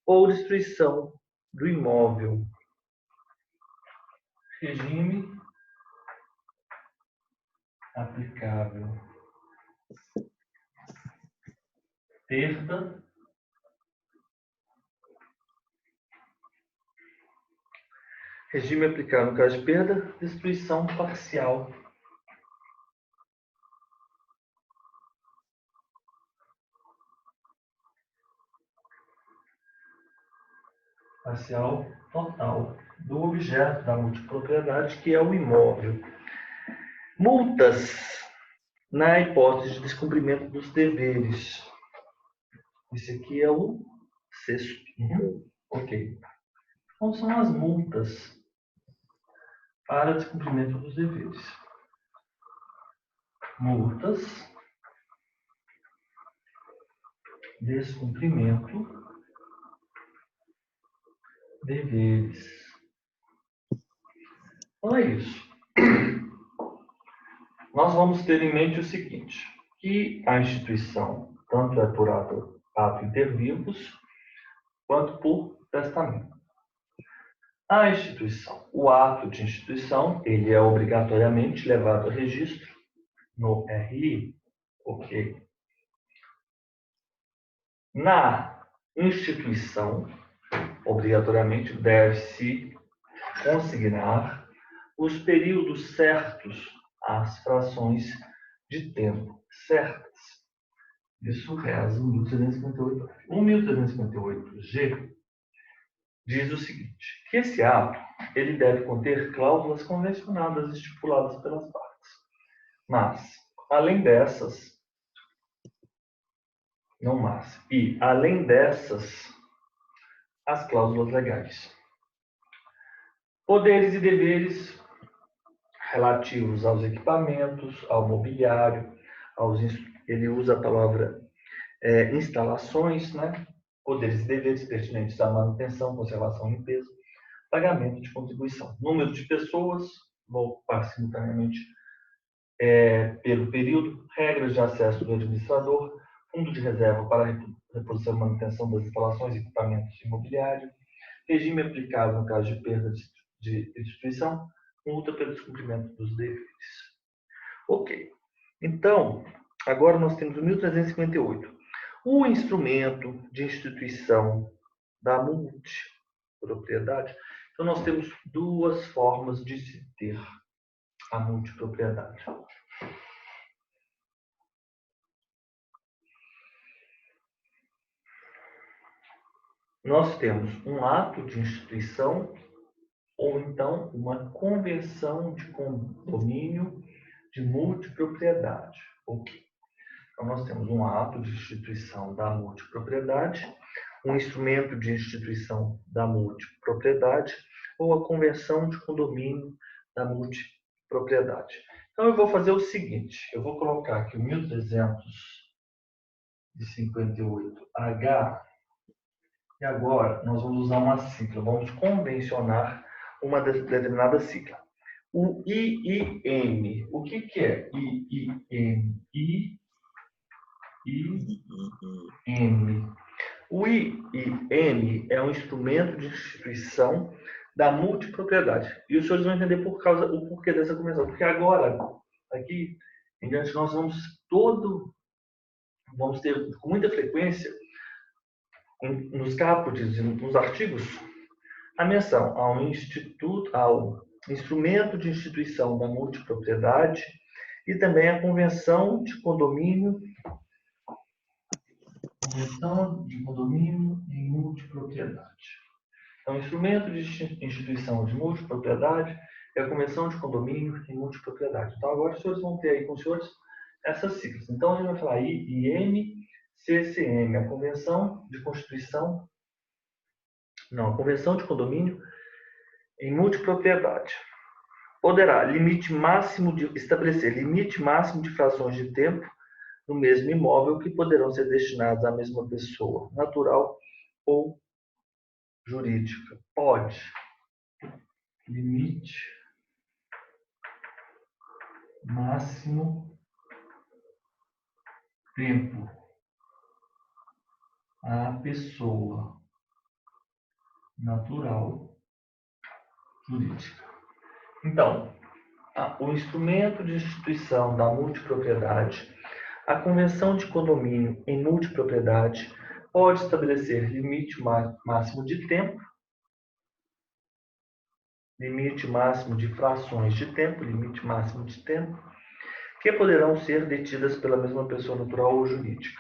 ou destruição do imóvel. Regime aplicável. Perda. Regime aplicável no caso de perda, destruição parcial. Parcial total do objeto da multipropriedade, que é o imóvel. Multas na hipótese de descumprimento dos deveres. Esse aqui é o 6º. Ok. Então, são as multas para descumprimento dos deveres. Multas, descumprimento, deveres. Então, é isso. Nós vamos ter em mente o seguinte, que a instituição, tanto é por ato inter vivos, quanto por testamento. A instituição, o ato de instituição, ele é obrigatoriamente levado a registro no RI. Ok. Na instituição, obrigatoriamente deve-se consignar os períodos certos, as frações de tempo certas. Isso reza o 1358. O 1358G diz o seguinte, que esse ato ele deve conter cláusulas convencionadas estipuladas pelas partes. Mas, além dessas, além dessas, as cláusulas legais. Poderes e deveres relativos aos equipamentos, ao mobiliário, ele usa a palavra instalações, né? Poderes e deveres pertinentes à manutenção, conservação e limpeza, pagamento de contribuição. Número de pessoas, vou ocupar simultaneamente pelo período, regras de acesso do administrador, fundo de reserva para reposição e manutenção das instalações, equipamentos e imobiliário, regime aplicável no caso de perda de destruição, multa pelo descumprimento dos deveres. Ok. Então, agora nós temos o 1358. O instrumento de instituição da multipropriedade. Então, nós temos duas formas de se ter a multipropriedade. nós temos um ato de instituição ou então uma convenção de condomínio de multipropriedade. Ok. Então, nós temos um ato de instituição da multipropriedade, um instrumento de instituição da multipropriedade ou a convenção de condomínio da multipropriedade. Então, eu vou fazer o seguinte, eu vou colocar aqui o 1358H e agora nós vamos usar uma sigla, vamos convencionar uma determinada sigla. O IIM, o que é IIM? IIM. O IIM é um instrumento de instituição da multipropriedade. E os senhores vão entender o porquê dessa convenção. Porque agora, aqui em diante, nós vamos ter com muita frequência, nos capotes e nos artigos, a menção ao instrumento de instituição da multipropriedade e também a convenção de condomínio em multipropriedade. Então, o instrumento de instituição de multipropriedade é a convenção de condomínio em multipropriedade. Então, agora os senhores vão ter aí com os senhores essas siglas. Então, a gente vai falar IIM, CCM, a convenção de constituição, não, a convenção de condomínio em multipropriedade. Poderá estabelecer limite máximo de frações de tempo no mesmo imóvel que poderão ser destinados à mesma pessoa, natural ou jurídica. Pode. Limite máximo tempo à pessoa, natural, jurídica. Então, o instrumento de instituição da multipropriedade, a convenção de condomínio em multipropriedade pode estabelecer limite máximo de tempo, limite máximo de frações de tempo, limite máximo de tempo, que poderão ser detidas pela mesma pessoa natural ou jurídica.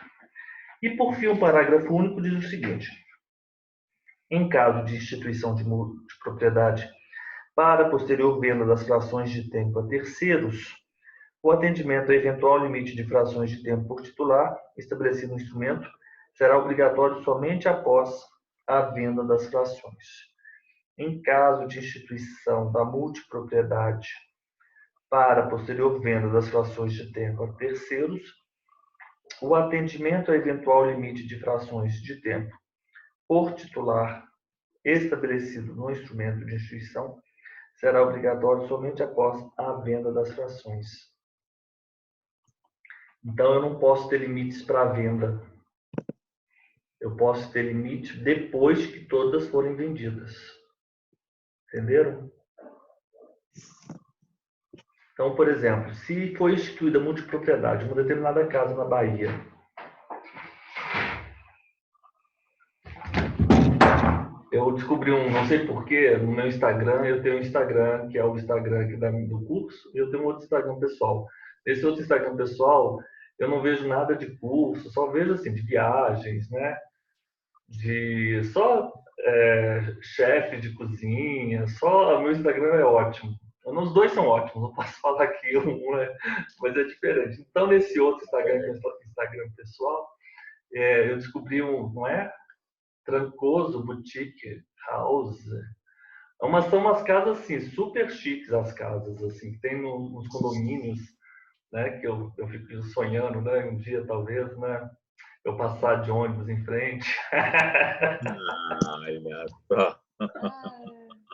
E, por fim, o parágrafo único diz o seguinte: em caso de instituição de multipropriedade para posterior venda das frações de tempo a terceiros, o atendimento a eventual limite de frações de tempo por titular, estabelecido no instrumento, será obrigatório somente após a venda das frações. Em caso de instituição da multipropriedade para posterior venda das frações de tempo a terceiros, o atendimento a eventual limite de frações de tempo por titular, estabelecido no instrumento de instituição, será obrigatório somente após a venda das frações. Então, eu não posso ter limites para a venda. Eu posso ter limite depois que todas forem vendidas. Entenderam? Então, por exemplo, se foi instituída multipropriedade, uma determinada casa na Bahia, eu descobri não sei porquê, no meu Instagram, eu tenho um Instagram, que é o Instagram aqui do curso, e eu tenho um outro Instagram pessoal. Nesse outro Instagram pessoal, eu não vejo nada de curso, só vejo assim, de viagens, né? Só chefe de cozinha, só o meu Instagram é ótimo. Os dois são ótimos, não posso falar aqui mas é diferente. Então, nesse outro Instagram, que é o Instagram pessoal, eu descobri não é? Trancoso Boutique House. São umas casas assim, super chiques, as casas assim, que tem nos condomínios, né? Que eu fico sonhando, né? Um dia talvez, né? Eu passar de ônibus em frente. Ai, só.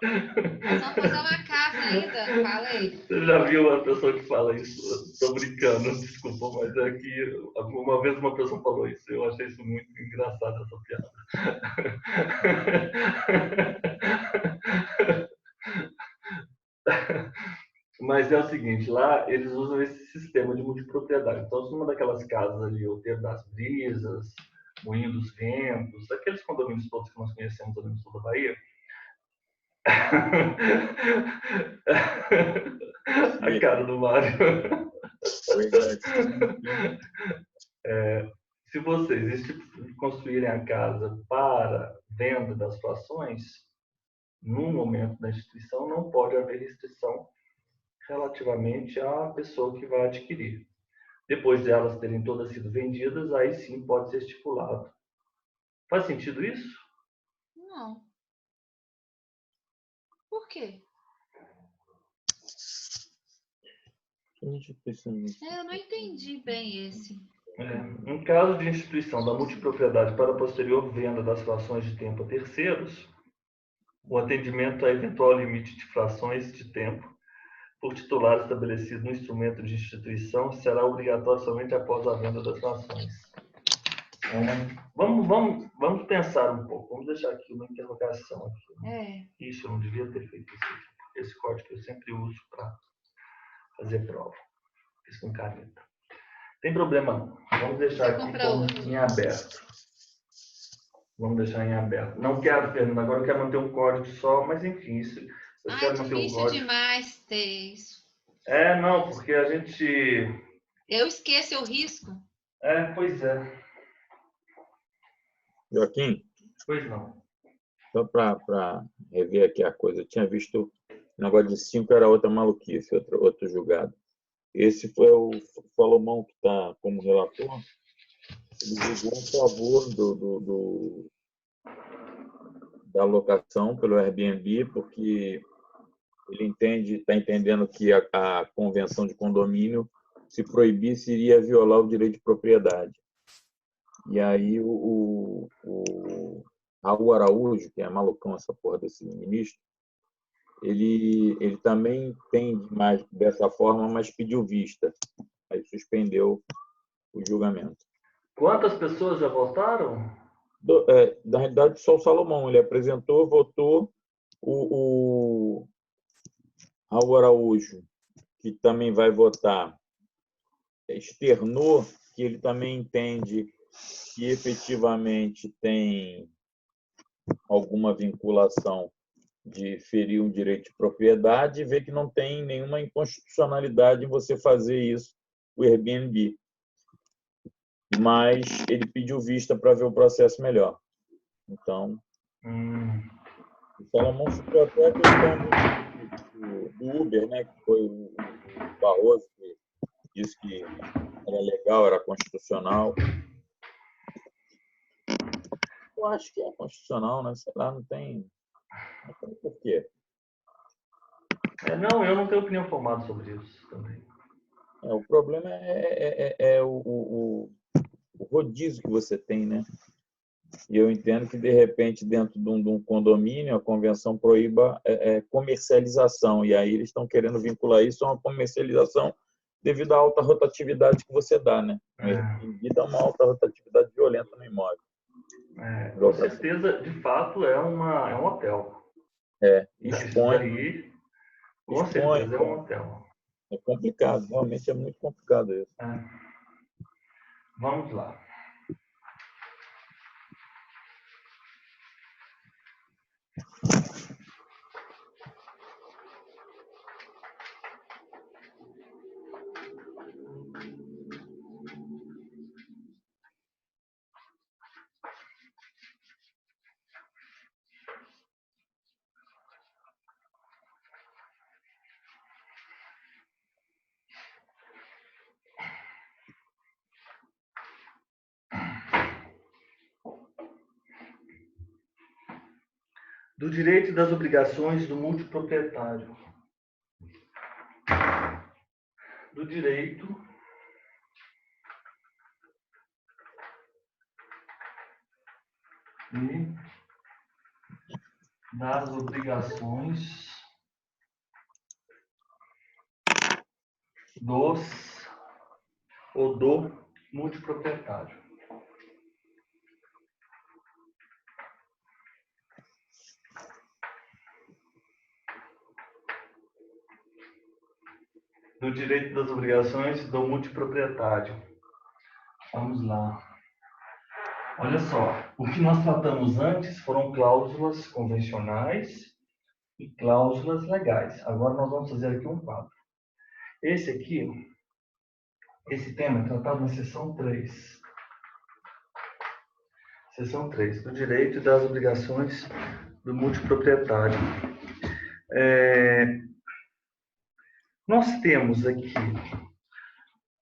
Nós vamos fazer uma casa ainda, fala aí. Você já viu uma pessoa que fala isso? Estou brincando, desculpa, mas é que uma vez uma pessoa falou isso, eu achei isso muito engraçado, essa piada. Mas é o seguinte, lá eles usam esse sistema de multipropriedade. Então, se uma daquelas casas ali, o Terro das Brisas, Moinho dos Ventos, aqueles condomínios todos que nós conhecemos ali no sul da Bahia, a cara do Mário. Se vocês construírem a casa para venda das frações, no momento da instituição não pode haver restrição relativamente à pessoa que vai adquirir. Depois de elas terem todas sido vendidas, aí sim pode ser estipulado. Faz sentido isso? Não. Por quê? Eu não entendi bem esse. Em caso de instituição da multipropriedade para posterior venda das frações de tempo a terceiros, o atendimento a eventual limite de frações de tempo por titular estabelecido no instrumento de instituição será obrigatório somente após a venda das frações. Vamos pensar um pouco. Vamos deixar aqui uma interrogação. Isso, eu não devia ter feito esse código que eu sempre uso para fazer prova. Fiz com caneta. Tem problema não. Vamos deixar aqui em aberto. Vamos deixar em aberto. Não quero, Fernando, agora eu quero manter um código só, mas enfim, isso, eu quero manter um código. É difícil demais ter isso. Não, porque a gente... Eu esqueço, eu risco. Pois é. Joaquim? Pois não. Só para rever aqui a coisa, eu tinha visto o negócio de 5 era outra maluquice, outro julgado. Esse foi o Salomão que está como relator. Ele julgou em favor da locação pelo Airbnb, porque ele está entendendo que a convenção de condomínio, se proibisse, iria violar o direito de propriedade. E aí o Raul Araújo, que é malucão essa porra desse ministro, ele também entende mais dessa forma, mas pediu vista. Aí suspendeu o julgamento. Quantas pessoas já votaram? Na realidade, só o Salomão. Ele apresentou, votou. O Raul Araújo, que também vai votar, externou que ele também entende que efetivamente tem alguma vinculação de ferir um direito de propriedade e vê que não tem nenhuma inconstitucionalidade em você fazer isso, o Airbnb. Mas ele pediu vista para ver o processo melhor. Então, o Salomão citou até a questão do Uber, né, que foi o Barroso que disse que era legal, era constitucional. Eu acho que é constitucional, né? Sei lá, não tem por quê. Não, eu não tenho opinião formada sobre isso também. O problema é o rodízio que você tem, né? E eu entendo que, de repente, dentro de um condomínio, a convenção proíba comercialização. E aí eles estão querendo vincular isso a uma comercialização devido à alta rotatividade que você dá, né? Devido a uma alta rotatividade violenta no imóvel. Com certeza, de fato, é um hotel. Expõe. Com certeza é um hotel. É complicado, realmente é muito complicado isso. Vamos lá. Do direito e das obrigações do multiproprietário. Do direito e das obrigações do multiproprietário. Do direito das obrigações do multiproprietário. Vamos lá. Olha só, o que nós tratamos antes foram cláusulas convencionais e cláusulas legais. Agora nós vamos fazer aqui um quadro. Esse tema é tratado na seção 3. Seção 3, do direito e das obrigações do multiproprietário. Nós temos aqui,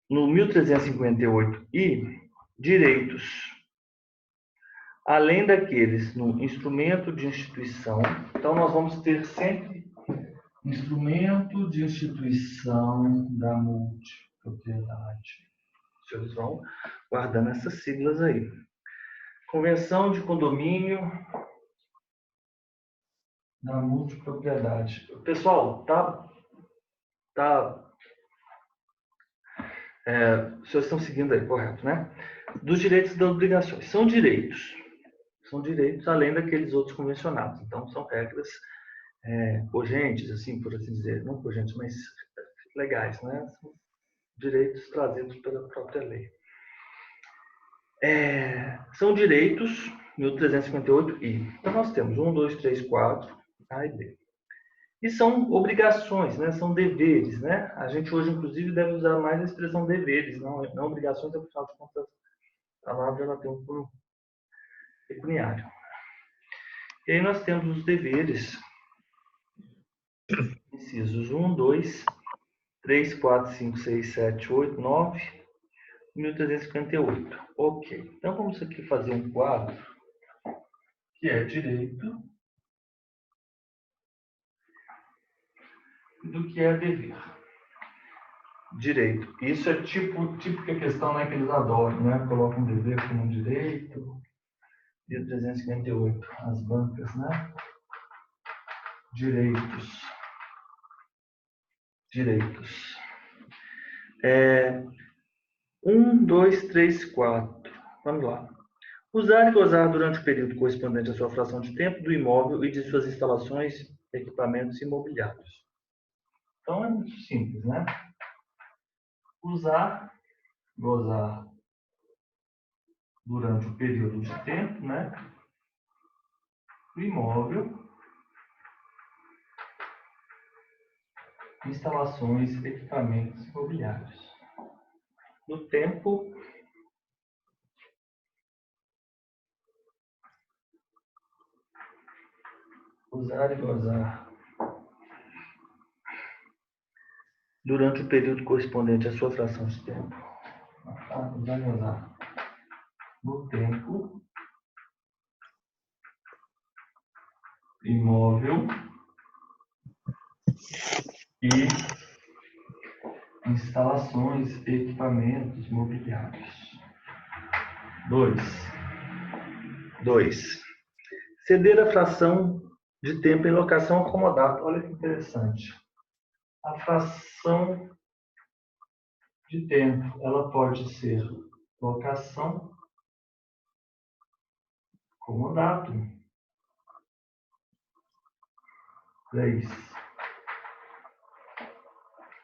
no 1358I, direitos, além daqueles no instrumento de instituição. Então, nós vamos ter sempre instrumento de instituição da multipropriedade. Os senhores vão guardando essas siglas aí. Convenção de condomínio da multipropriedade. Pessoal, os senhores estão seguindo aí, correto, né? Dos direitos e das obrigações. São direitos além daqueles outros convencionados. Então, são regras cogentes, assim, por assim dizer. Não cogentes, mas legais, né? São direitos trazidos pela própria lei. São direitos, 1358I. Então, nós temos 1, 2, 3, 4, A e B. E são obrigações, né? São deveres, né? A gente hoje, inclusive, deve usar mais a expressão deveres, não obrigações, afinal de contas, a palavra ela tem um cunho pecuniário. E aí nós temos os deveres, incisos 1, 2, 3, 4, 5, 6, 7, 8, 9, 1358. Ok. Então, vamos aqui fazer um quadro que é direito do que é dever. Direito. Isso é típica questão, né, que eles adoram, né? Colocam dever como direito. 1358, as bancas, né? Direitos. 1, 2, 3, 4. Vamos lá. Usar e gozar durante o período correspondente à sua fração de tempo do imóvel e de suas instalações, equipamentos imobiliários. Então, é muito simples, né? Usar, gozar durante o período de tempo, né? Do imóvel, instalações, equipamentos imobiliários. No tempo, usar e gozar durante o período correspondente à sua fração de tempo. Usar e gozar no tempo, imóvel e instalações e equipamentos mobiliários. 2. Ceder a fração de tempo em locação acomodada. Olha que interessante. A fração de tempo, ela pode ser locação comodato. 3.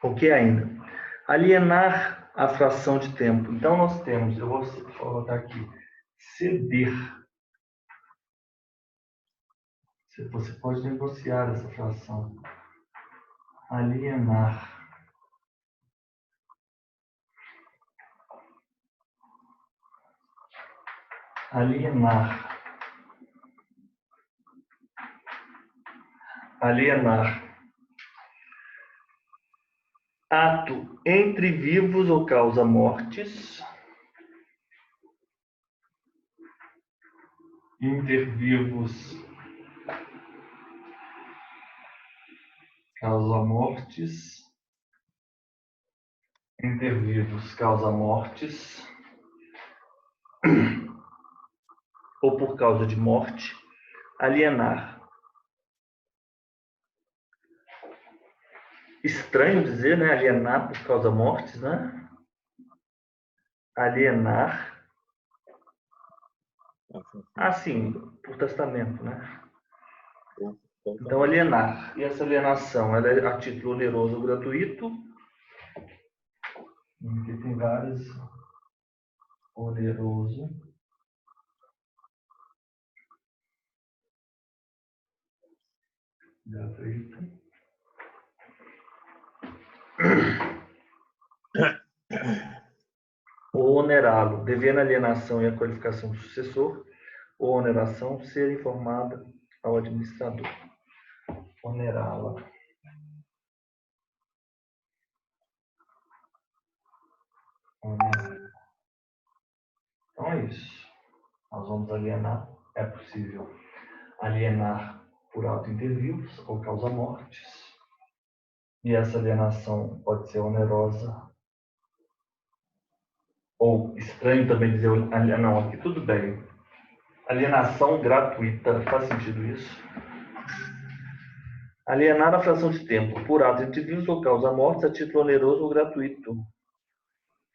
O que ainda? Alienar a fração de tempo. Então, nós temos, eu vou colocar aqui, ceder. Você pode negociar essa fração. Alienar. Ato entre vivos ou causa mortes. Intervivos causa mortes. Intervivos causa mortes. Ou por causa de morte. Alienar. Estranho dizer, né? Alienar por causa de mortes, né? Alienar. Sim, por testamento, né? Então, alienar. E essa alienação, ela é a título oneroso ou gratuito. Aqui tem vários. Oneroso. Gratuito. Ou onerá-lo, devendo a alienação e a qualificação do sucessor, ou oneração ser informada ao administrador. Onerá-la. Onerá. Então é isso. Nós vamos alienar. É possível alienar por auto interviews ou causa mortes. E essa alienação pode ser onerosa ou estranho também dizer, não, aqui tudo bem. Alienação gratuita, faz sentido isso? Alienar a fração de tempo por ato interviews ou causa mortes a título oneroso ou gratuito.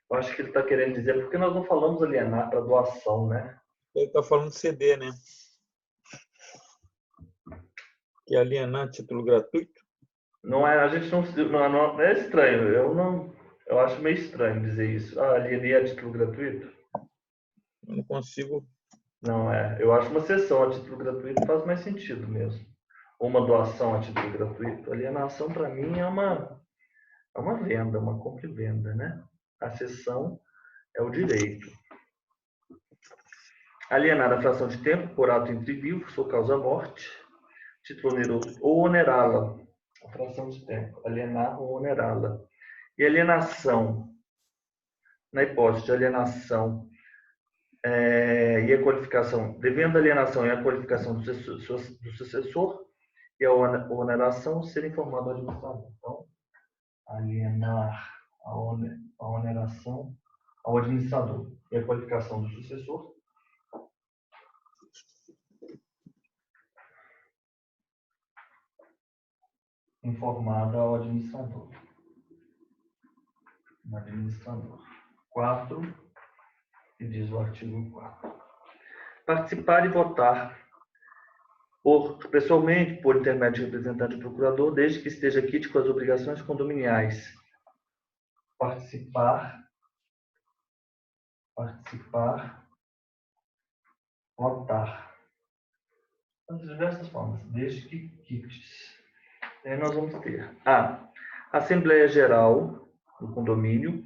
Eu acho que ele está querendo dizer, porque nós não falamos alienar para doação, né? Ele está falando CD, né? Que alienar a título gratuito? Não é, a gente não é estranho. Eu acho meio estranho dizer isso. Ah, alienei a título gratuito? Eu não consigo. Não é. Eu acho uma cessão a título gratuito faz mais sentido mesmo. Ou uma doação a título gratuito. Alienação para mim é uma venda, uma compra e venda, né? A cessão é o direito. Alienar a fração de tempo por ato entre vivos ou causa morte, título oneroso, ou onerá-la. A fração de tempo. Alienar ou onerá-la. E alienação, na hipótese de alienação e a qualificação, devendo a alienação e a qualificação do sucessor e a oneração ser informado ao administrador. Então, alienar a oneração ao administrador e a qualificação do sucessor informada ao administrador. 4, que diz o artigo 4. Participar e votar pessoalmente, por intermédio de representante do procurador, desde que esteja quite com as obrigações condominiais. Participar, votar. Das diversas formas, desde que quites. Aí nós vamos ter a Assembleia Geral do condomínio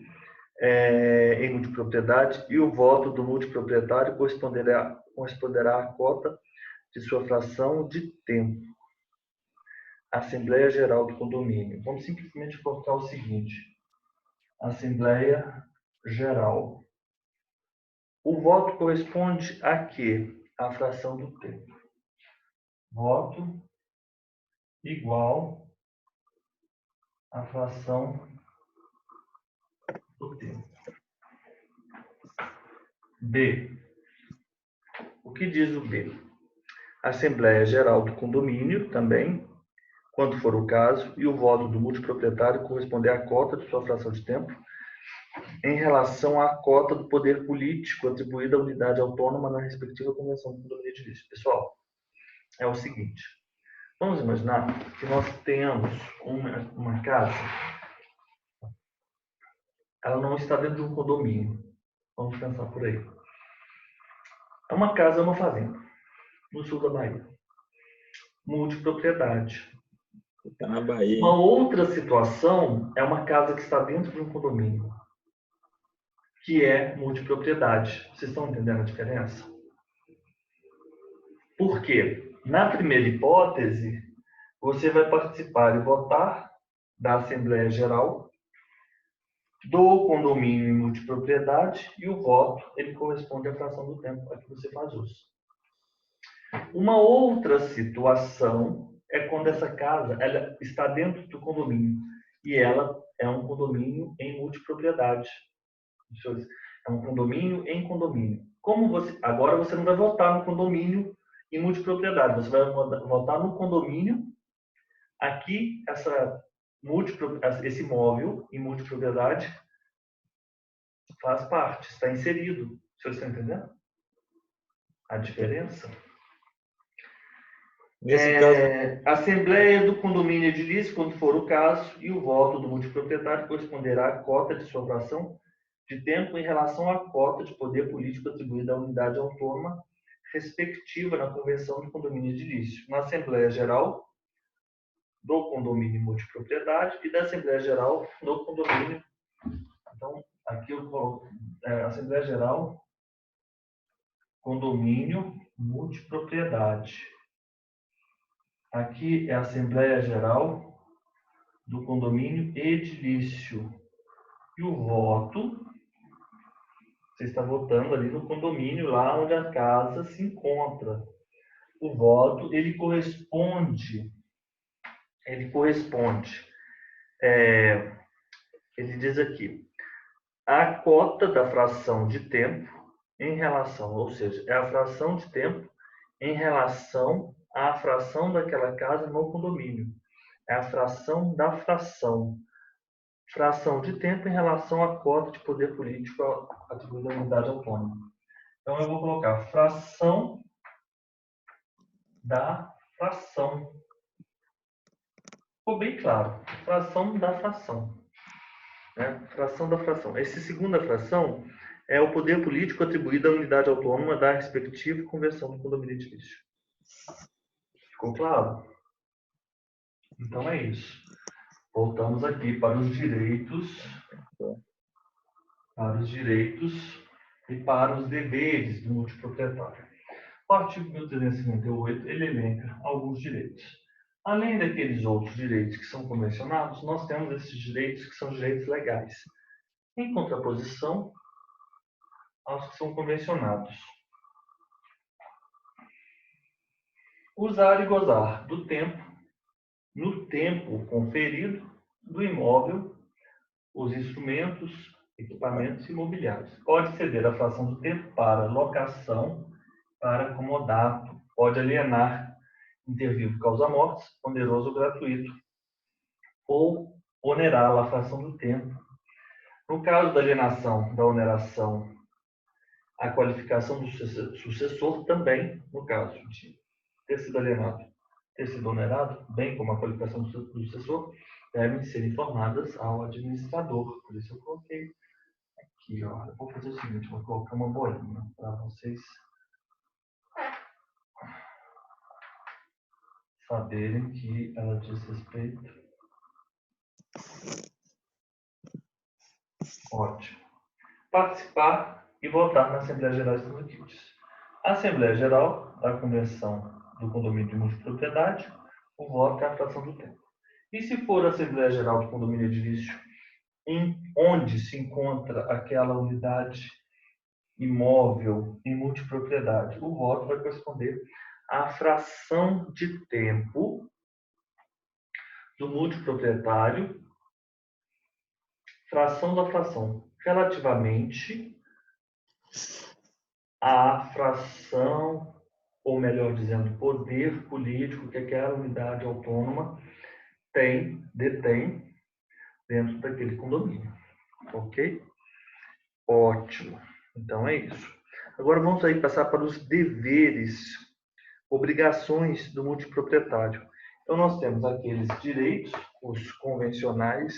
em multipropriedade e o voto do multiproprietário corresponderá à cota de sua fração de tempo. Assembleia Geral do condomínio. Vamos simplesmente colocar o seguinte: Assembleia Geral. O voto corresponde a quê? A fração do tempo. Voto igual à fração do tempo. B. O que diz o B? Assembleia Geral do condomínio também, quando for o caso, e o voto do multiproprietário corresponder à cota de sua fração de tempo em relação à cota do poder político atribuída à unidade autônoma na respectiva convenção do condomínio edilício. Pessoal, é o seguinte, vamos imaginar que nós tenhamos uma casa, ela não está dentro de um condomínio, vamos pensar por aí. É uma casa, uma fazenda, no sul da Bahia, multipropriedade. Está na Bahia. Uma outra situação é uma casa que está dentro de um condomínio, que é multipropriedade. Vocês estão entendendo a diferença? Por quê? Na primeira hipótese, você vai participar e votar da Assembleia Geral do condomínio em multipropriedade e o voto ele corresponde à fração do tempo a que você faz uso. Uma outra situação é quando essa casa ela está dentro do condomínio e ela é um condomínio em multipropriedade. É um condomínio em condomínio. Agora você não vai votar no condomínio em multipropriedade, você vai votar no condomínio. Aqui, esse imóvel em multipropriedade faz parte, está inserido. Vocês estão entendendo a diferença? Nesse caso, Assembleia do condomínio edilício, quando for o caso, e o voto do multiproprietário corresponderá à cota de sua fração de tempo em relação à cota de poder político atribuída à unidade autônoma respectiva na convenção do condomínio edilício, na Assembleia Geral do condomínio multipropriedade e da Assembleia Geral no condomínio. Então, aqui eu coloco Assembleia Geral, condomínio multipropriedade. Aqui é a Assembleia Geral do condomínio edilício. E o voto, você está votando ali no condomínio, lá onde a casa se encontra. O voto, ele corresponde, ele diz aqui, a cota da fração de tempo em relação, ou seja, é a fração de tempo em relação à fração daquela casa no condomínio. É a fração da fração. Fração de tempo em relação à cota de poder político atribuída à unidade autônoma. Então, eu vou colocar fração da fração. Ficou bem claro. Fração da fração. Né? Fração da fração. Essa segunda fração é o poder político atribuído à unidade autônoma da respectiva conversão do condomínio edilício. Ficou claro? Então é isso. Voltamos aqui para os direitos e para os deveres do multiproprietário. O artigo 1358, ele elenca alguns direitos. Além daqueles outros direitos que são convencionados, nós temos esses direitos que são direitos legais, em contraposição aos que são convencionados. Usar e gozar do tempo, no tempo conferido, do imóvel, os instrumentos, equipamentos imobiliários. Pode ceder a fração do tempo para locação, para comodato, pode alienar, intervivo causa-mortes, oneroso ou gratuito, ou onerar a fração do tempo. No caso da alienação, da oneração, a qualificação do sucessor também, no caso de ter sido alienado, ter sido onerado, bem como a qualificação do sucessor, devem ser informadas ao administrador. Por isso eu coloquei aqui, ó. Eu vou fazer o seguinte, vou colocar uma bolinha para vocês saberem que ela diz respeito. Ótimo. Participar e votar na Assembleia Geral dos Municípios. A Assembleia Geral da Convenção do Condomínio de Multipropriedade, o voto é a fração do tempo. E se for a Assembleia Geral do Condomínio Edilício, onde se encontra aquela unidade imóvel em multipropriedade, o voto vai corresponder à fração de tempo do multiproprietário, fração da fração, relativamente à fração, ou melhor dizendo, poder político que aquela unidade autônoma detém dentro daquele condomínio. Ok? Ótimo. Então é isso. Agora vamos aí passar para os deveres, obrigações do multiproprietário. Então nós temos aqueles direitos, os convencionais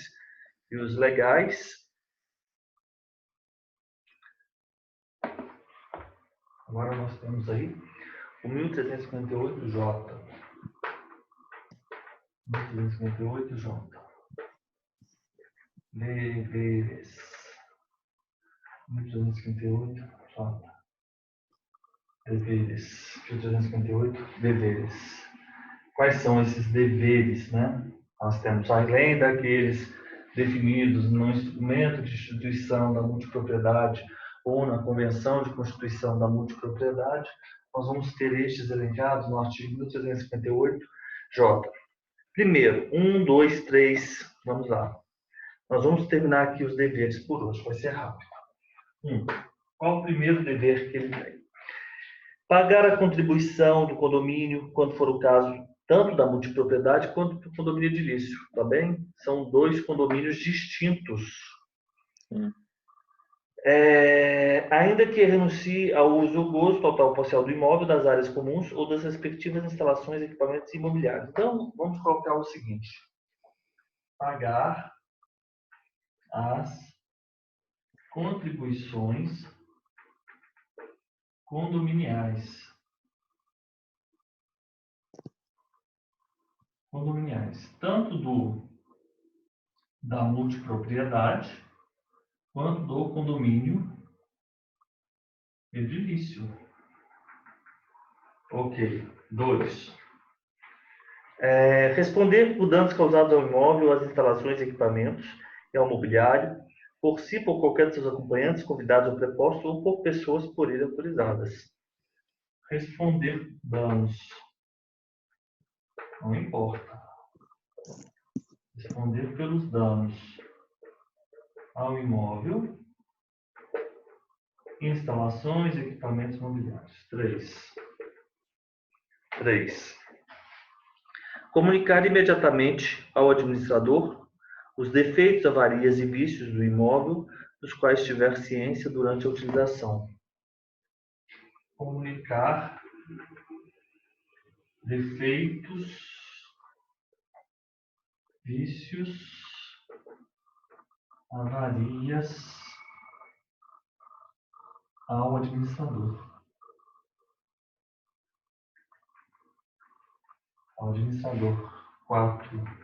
e os legais. Agora nós temos aí o 1358J. 1358J. Deveres. 1358J. Deveres. 1358, deveres. Quais são esses deveres, né? Nós temos, além daqueles definidos no instrumento de instituição da multipropriedade ou na Convenção de Constituição da Multipropriedade, nós vamos ter estes elencados no artigo 1358J. Primeiro, 1, 2, 3, vamos lá. Nós vamos terminar aqui os deveres por hoje, vai ser rápido. Qual o primeiro dever que ele tem? Pagar a contribuição do condomínio, quando for o caso, tanto da multipropriedade quanto do condomínio edilício, tá bem? São dois condomínios distintos. Ainda que renuncie ao uso ou gozo total ou parcial do imóvel, das áreas comuns ou das respectivas instalações e equipamentos imobiliários. Então, vamos colocar o seguinte. Pagar as contribuições condominiais, tanto da multipropriedade quanto do condomínio edilício. Ok. 2. Responder por danos causados ao imóvel, às instalações, equipamentos e ao mobiliário, por si, por qualquer de seus acompanhantes, convidados ou prepostos, ou por pessoas por ele autorizadas. Responder danos. Não importa. Responder pelos danos ao imóvel, instalações, equipamentos mobiliários. 3. Comunicar imediatamente ao administrador os defeitos, avarias e vícios do imóvel dos quais tiver ciência durante a utilização. Comunicar defeitos, vícios, avarias ao administrador. Ao administrador. 4.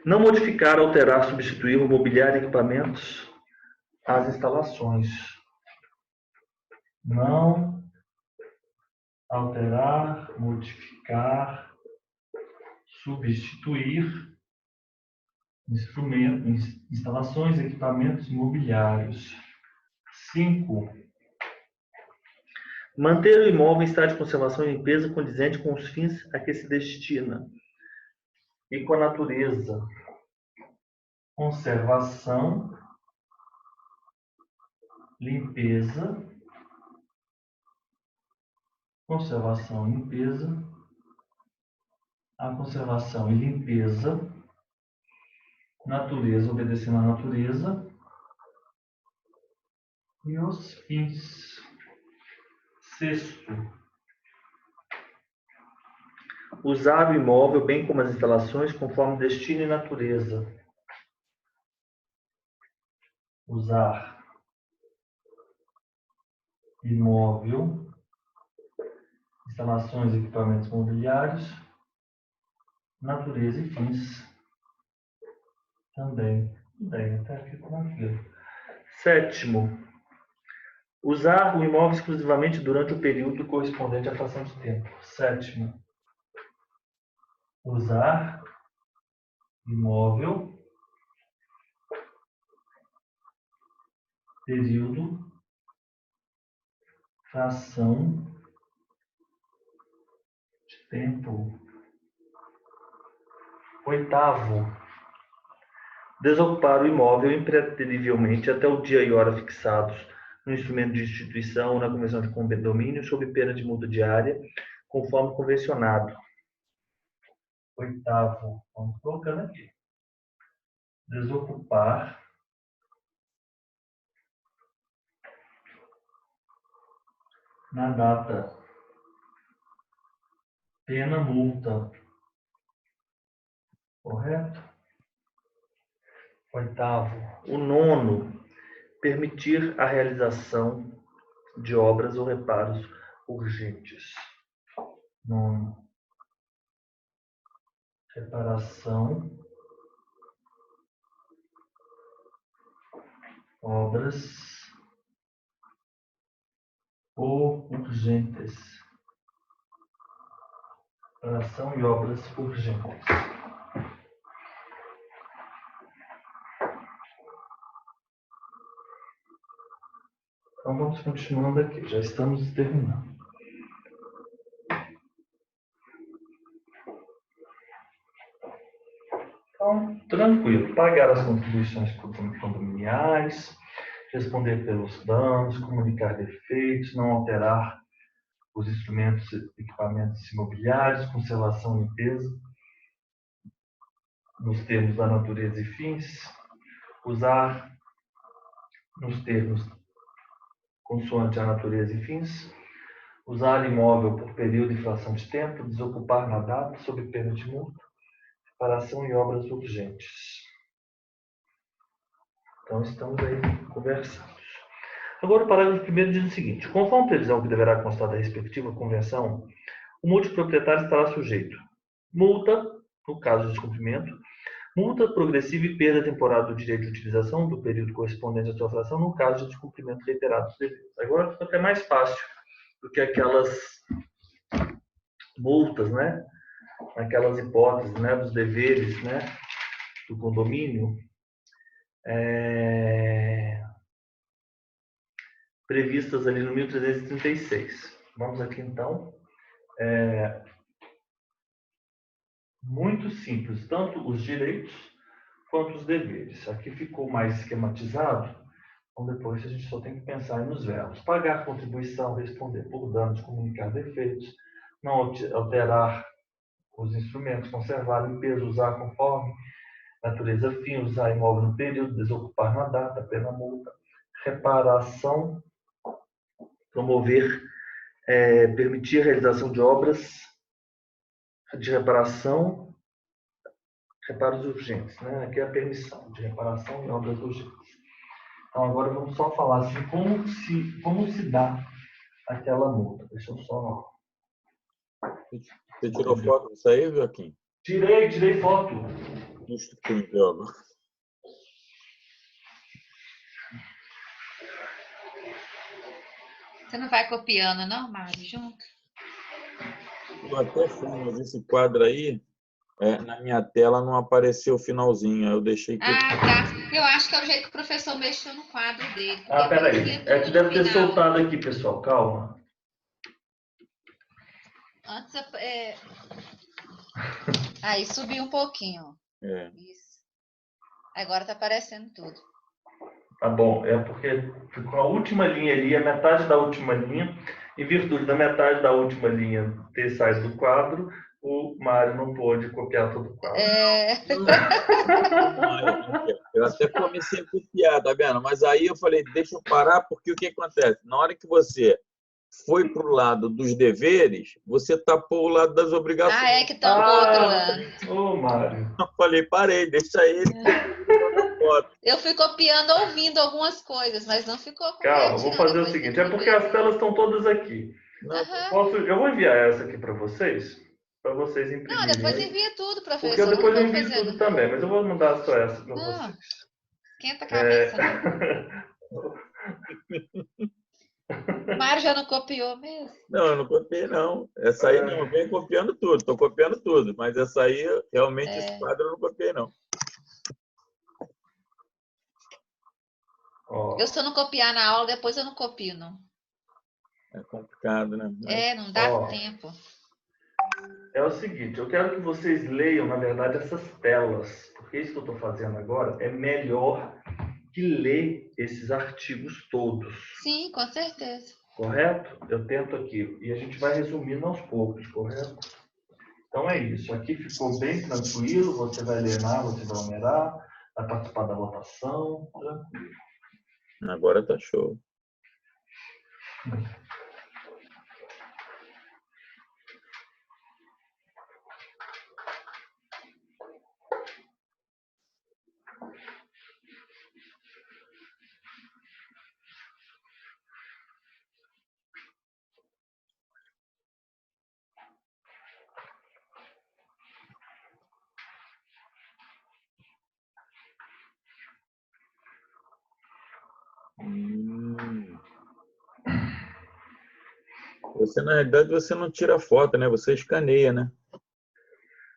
Não modificar, alterar, substituir o mobiliário e equipamentos às instalações. Não alterar, modificar, substituir instrumentos, instalações, equipamentos mobiliários. 5. Manter o imóvel em estado de conservação e limpeza condizente com os fins a que se destina e com a natureza. Conservação, limpeza, conservação, limpeza, a conservação e limpeza, natureza, obedecendo à natureza e os fins. 6. Usar o imóvel, bem como as instalações, conforme destino e natureza. Usar imóvel, instalações e equipamentos mobiliários, natureza e fins. Também. Bem, até aqui tranquilo. 7. Usar o imóvel exclusivamente durante o período correspondente à fração de tempo. 7. Usar imóvel, período, fração de tempo. 8. Desocupar o imóvel impreterivelmente até o dia e hora fixados no instrumento de instituição ou na convenção de condomínio, sob pena de multa diária, conforme convencionado. 8. Vamos colocando aqui. Desocupar na data pena multa. Correto? 8. O 9. Permitir a realização de obras ou reparos urgentes. 9. Reparação, obras urgentes. Reparação e obras urgentes. Então vamos continuando aqui, já estamos terminando. Então, tranquilo. Pagar as contribuições condominiais, responder pelos danos, comunicar defeitos, não alterar os instrumentos e equipamentos imobiliários, conservação e limpeza, nos termos da natureza e fins, usar nos termos consoante a natureza e fins, usar imóvel por período e fração de tempo, desocupar na data, sob pena de multa, reparação e obras urgentes. Então, estamos aí conversados. Agora, o parágrafo 1º diz o seguinte: conforme a previsão que deverá constar da respectiva convenção, o multiproprietário estará sujeito multa, no caso de descumprimento, multa progressiva e perda temporária do direito de utilização do período correspondente à sua fração, no caso de descumprimento reiterado dos deveres. Agora fica até mais fácil do que aquelas multas, né? Aquelas hipóteses, né? Dos deveres, né? Do condomínio, previstas ali no 1336. Vamos aqui, então. Muito simples, tanto os direitos quanto os deveres. Aqui ficou mais esquematizado, então depois a gente só tem que pensar nos verbos. Pagar contribuição, responder por danos, comunicar defeitos, não alterar os instrumentos, conservar, limpeza, usar conforme natureza fim, usar imóvel no período, desocupar na data, pena multa, reparação, promover, permitir a realização de obras de reparação, reparos urgentes, né? Aqui é a permissão de reparação e obras urgentes. Então agora vamos só falar assim, como se dá aquela multa. Deixa eu só... Você tirou foto disso aí, Joaquim? Tirei foto. Isso que tem jogo. Você não vai copiando, não, Mário, junto? Eu até fui, mas esse quadro aí, na minha tela não apareceu o finalzinho. Eu deixei que... Ah, tá. Eu acho que é o jeito que o professor mexeu no quadro dele. Ah, peraí. É que deve ter soltado aqui, pessoal. Calma. Antes, aí subiu um pouquinho. Isso. Agora tá aparecendo tudo. Tá bom. É porque ficou a última linha ali, a metade da última linha. Em virtude da metade da última linha ter saído do quadro, o Mário não pôde copiar todo o quadro. Eu até comecei a copiar, tá vendo? Mas aí eu falei, deixa eu parar, porque o que acontece? Na hora que você foi para o lado dos deveres, você tapou o lado das obrigações. Ah, é que tampou o outro lado. Ô, Mário. Eu falei, parei, deixa ele. Eu fui copiando, ouvindo algumas coisas, mas não ficou completo. Calma, vou fazer o seguinte, é porque as telas estão todas aqui. Eu vou enviar essa aqui para vocês imprimirem. Não, depois envia tudo, professor. Porque depois eu envio tudo também, mas eu vou mandar só essa para vocês. Esquenta a cabeça, não. O Mário já não copiou mesmo? Não, eu não copiei, não. Essa aí não, eu venho copiando tudo, estou copiando tudo, mas essa aí, realmente, esse quadro eu não copiei, não. Eu, se eu não copiar na aula, depois eu não copio, não. É complicado, né? Não dá tempo. É o seguinte, eu quero que vocês leiam, na verdade, essas telas, porque isso que eu estou fazendo agora é melhor que ler esses artigos todos. Sim, com certeza. Correto? Eu tento aqui. E a gente vai resumindo aos poucos, correto? Então é isso. Aqui ficou bem tranquilo. Você vai ler lá, você vai numerar, vai participar da votação. Tranquilo. Agora tá show. Você, na realidade, você não tira foto, né? Você escaneia, né?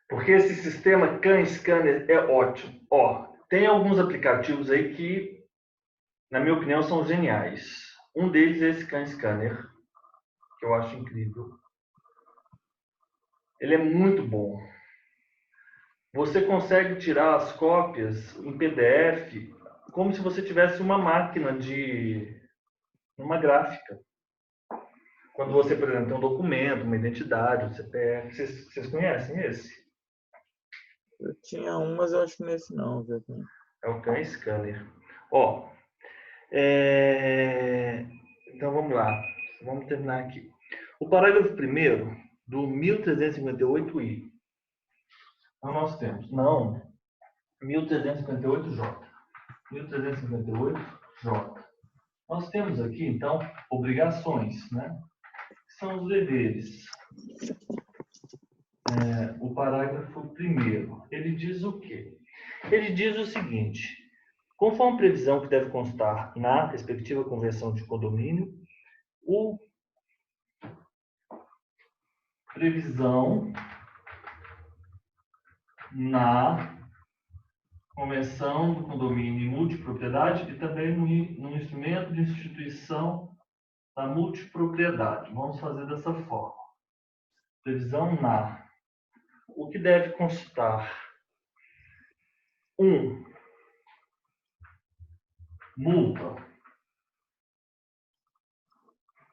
Porque esse sistema Scanner é ótimo. Tem alguns aplicativos aí que, na minha opinião, são geniais. Um deles é esse Scanner, que eu acho incrível. Ele é muito bom. Você consegue tirar as cópias em PDF como se você tivesse uma máquina uma gráfica. Quando você, por exemplo, tem um documento, uma identidade, um CPF, vocês conhecem esse? Eu tinha um, mas eu acho que nesse não. É o Scanner. Então vamos lá. Vamos terminar aqui. O parágrafo 1º do 1358I. Então nós temos, 1358J. 1358J. Nós temos aqui, então, obrigações, né? Que são os deveres. O parágrafo 1º, ele diz o quê? Ele diz o seguinte: conforme previsão que deve constar na respectiva convenção de condomínio, o previsão na convenção do condomínio e multipropriedade e também no instrumento de instituição da multipropriedade. Vamos fazer dessa forma. Previsão na. O que deve constar? 1. Multa.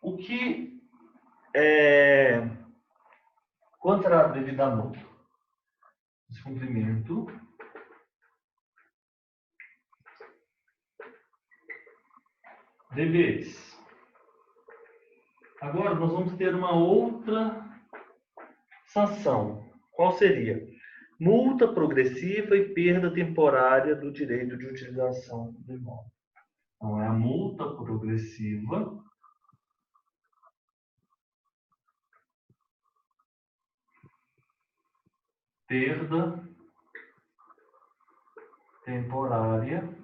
O que quanto será devido à multa? Descumprimento deveres. Agora nós vamos ter uma outra sanção. Qual seria? Multa progressiva e perda temporária do direito de utilização do imóvel. Então, é a multa progressiva perda temporária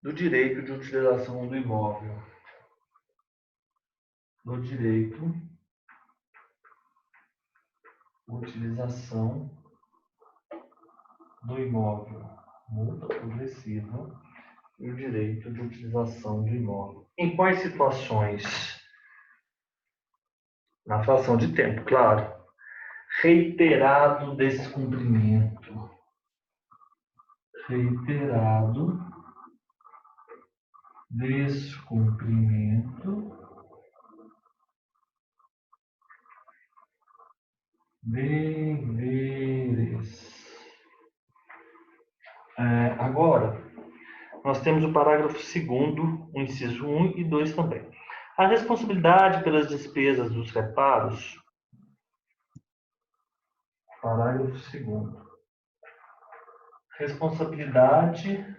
do direito de utilização do imóvel. Do direito de utilização do imóvel. Multa progressiva e o direito de utilização do imóvel. Em quais situações? Na fração de tempo, claro. Reiterado descumprimento. Reiterado descumprimento deveres. Agora, nós temos o parágrafo 2º, o inciso 1 e 2 também. A responsabilidade pelas despesas dos reparos. Parágrafo 2º. Responsabilidade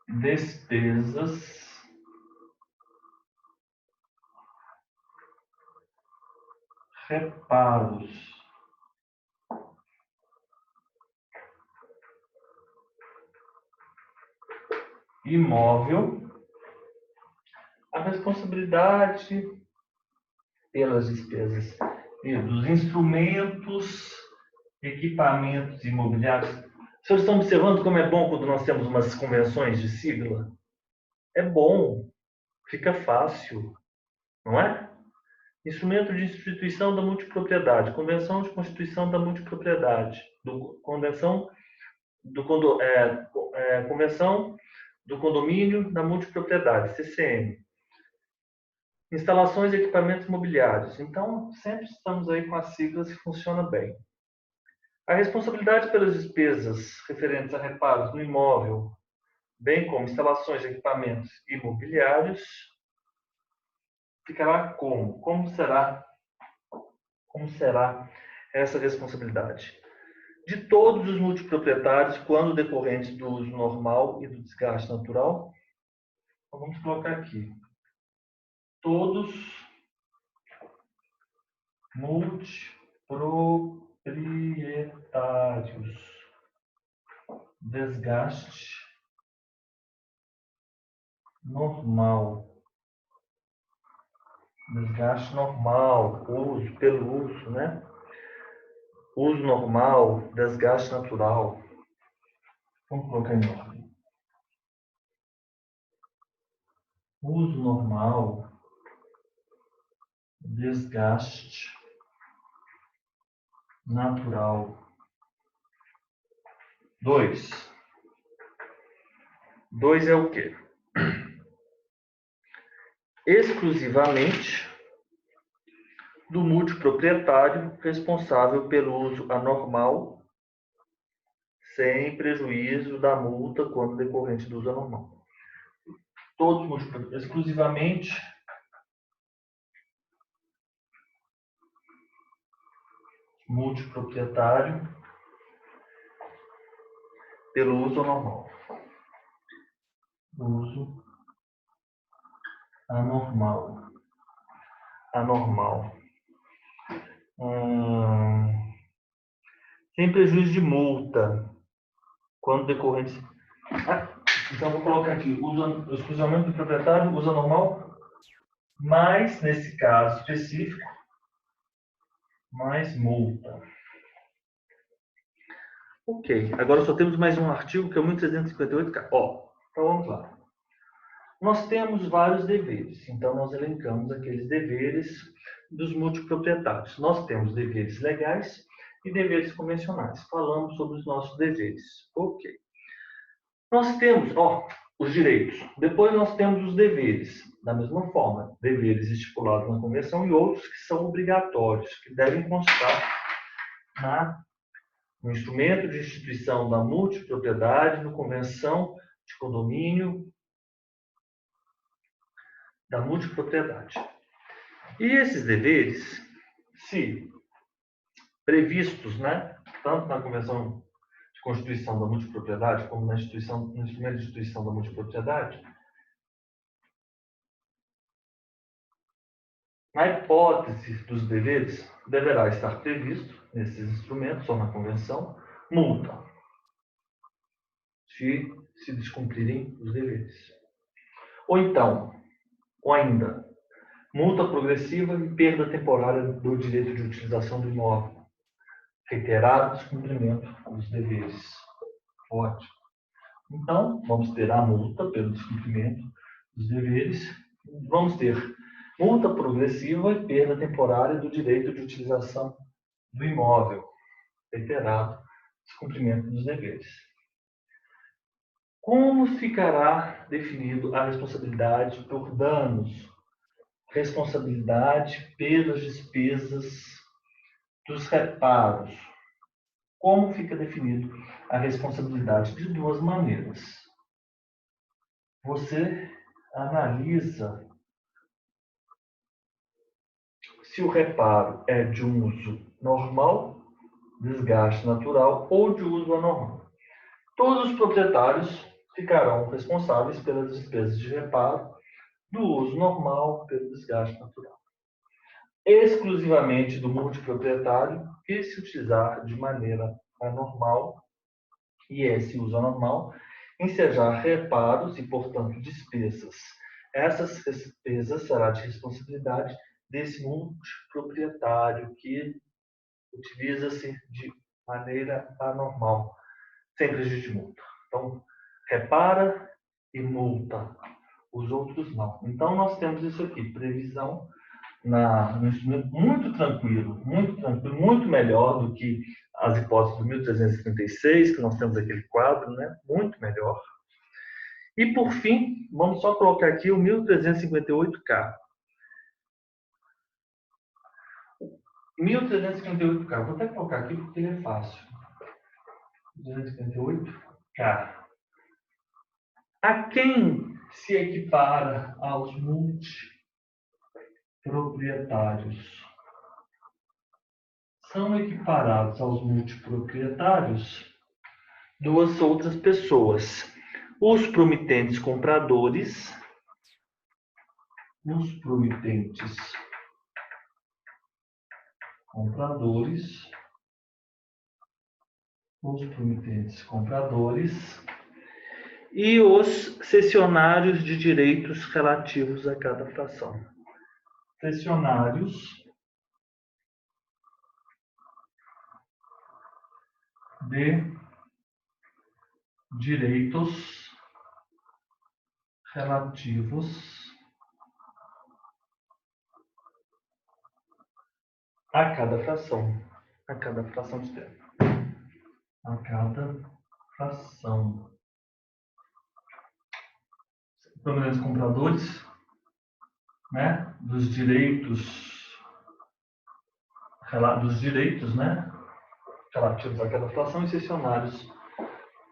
despesas reparos imóvel. A responsabilidade pelas despesas dos instrumentos, equipamentos imobiliários. Vocês estão observando como é bom quando nós temos umas convenções de sigla? É bom, fica fácil, não é? Instrumento de instituição da multipropriedade, convenção de constituição da multipropriedade, convenção do condomínio da multipropriedade, CCM. Instalações e equipamentos imobiliários. Então, sempre estamos aí com as siglas que funcionam bem. A responsabilidade pelas despesas referentes a reparos no imóvel, bem como instalações e equipamentos imobiliários, ficará como? Como será essa responsabilidade? De todos os multiproprietários, quando decorrentes do uso normal e do desgaste natural. Então, vamos colocar aqui. Todos multiproprietários. Desgaste normal. Desgaste normal, pelo uso, né? Uso normal, desgaste natural. Vamos colocar em ordem. Uso normal, desgaste natural. 2. 2 é o quê? Exclusivamente do multiproprietário responsável pelo uso anormal, sem prejuízo da multa quando decorrente do uso anormal. Todos multiproprietários, exclusivamente multiproprietário pelo uso anormal. Uso anormal. Anormal. Sem prejuízo de multa. quando decorrentes... então, vou colocar aqui, uso exclusivamente do proprietário, uso anormal, mais, nesse caso específico, mais multa. Ok, agora só temos mais um artigo, que é o 1358K. Então vamos lá. Nós temos vários deveres, então nós elencamos aqueles deveres dos multiproprietários. Nós temos deveres legais e deveres convencionais. Falamos sobre os nossos deveres. Ok. Nós temos, os direitos. Depois nós temos os deveres. Da mesma forma, deveres estipulados na convenção e outros que são obrigatórios, que devem constar no instrumento de instituição da multipropriedade, na convenção de condomínio da multipropriedade. E esses deveres, se previstos, tanto na convenção de constituição da multipropriedade como no instrumento de instituição da multipropriedade, na hipótese dos deveres, deverá estar previsto nesses instrumentos ou na convenção multa, se descumprirem os deveres. Ou ainda, multa progressiva e perda temporária do direito de utilização do imóvel. Reiterado descumprimento dos deveres. Ótimo. Então, vamos ter a multa pelo descumprimento dos deveres. Vamos ter multa progressiva e perda temporária do direito de utilização do imóvel. Reiterado descumprimento dos deveres. Como ficará definido a responsabilidade por danos? Responsabilidade pelas despesas dos reparos. Como fica definido a responsabilidade? De duas maneiras. Você analisa se o reparo é de um uso normal, desgaste natural, ou de uso anormal. Todos os proprietários ficarão responsáveis pelas despesas de reparo do uso normal pelo desgaste natural. Exclusivamente do multiproprietário, que se utilizar de maneira anormal, e esse uso anormal, ensejar reparos e, portanto, despesas. Essas despesas serão de responsabilidade desse multiproprietário que utiliza-se de maneira anormal, sem prejuízo de multa. Então, repara e multa. Os outros não. Então, nós temos isso aqui, previsão no instrumento muito tranquilo, muito melhor do que as hipóteses do 1336, que nós temos aquele quadro, muito melhor. E, por fim, vamos só colocar aqui o 1358K. 1358K, vou até colocar aqui porque ele é fácil. 1358K. A quem se equipara aos multiproprietários? São equiparados aos multiproprietários duas outras pessoas. Os promitentes compradores, e os cessionários de direitos relativos a cada fração. Cessionários de direitos relativos a cada fração de tempo. A cada fração. Prominentes compradores, dos direitos, relativos a cada fração e cessionários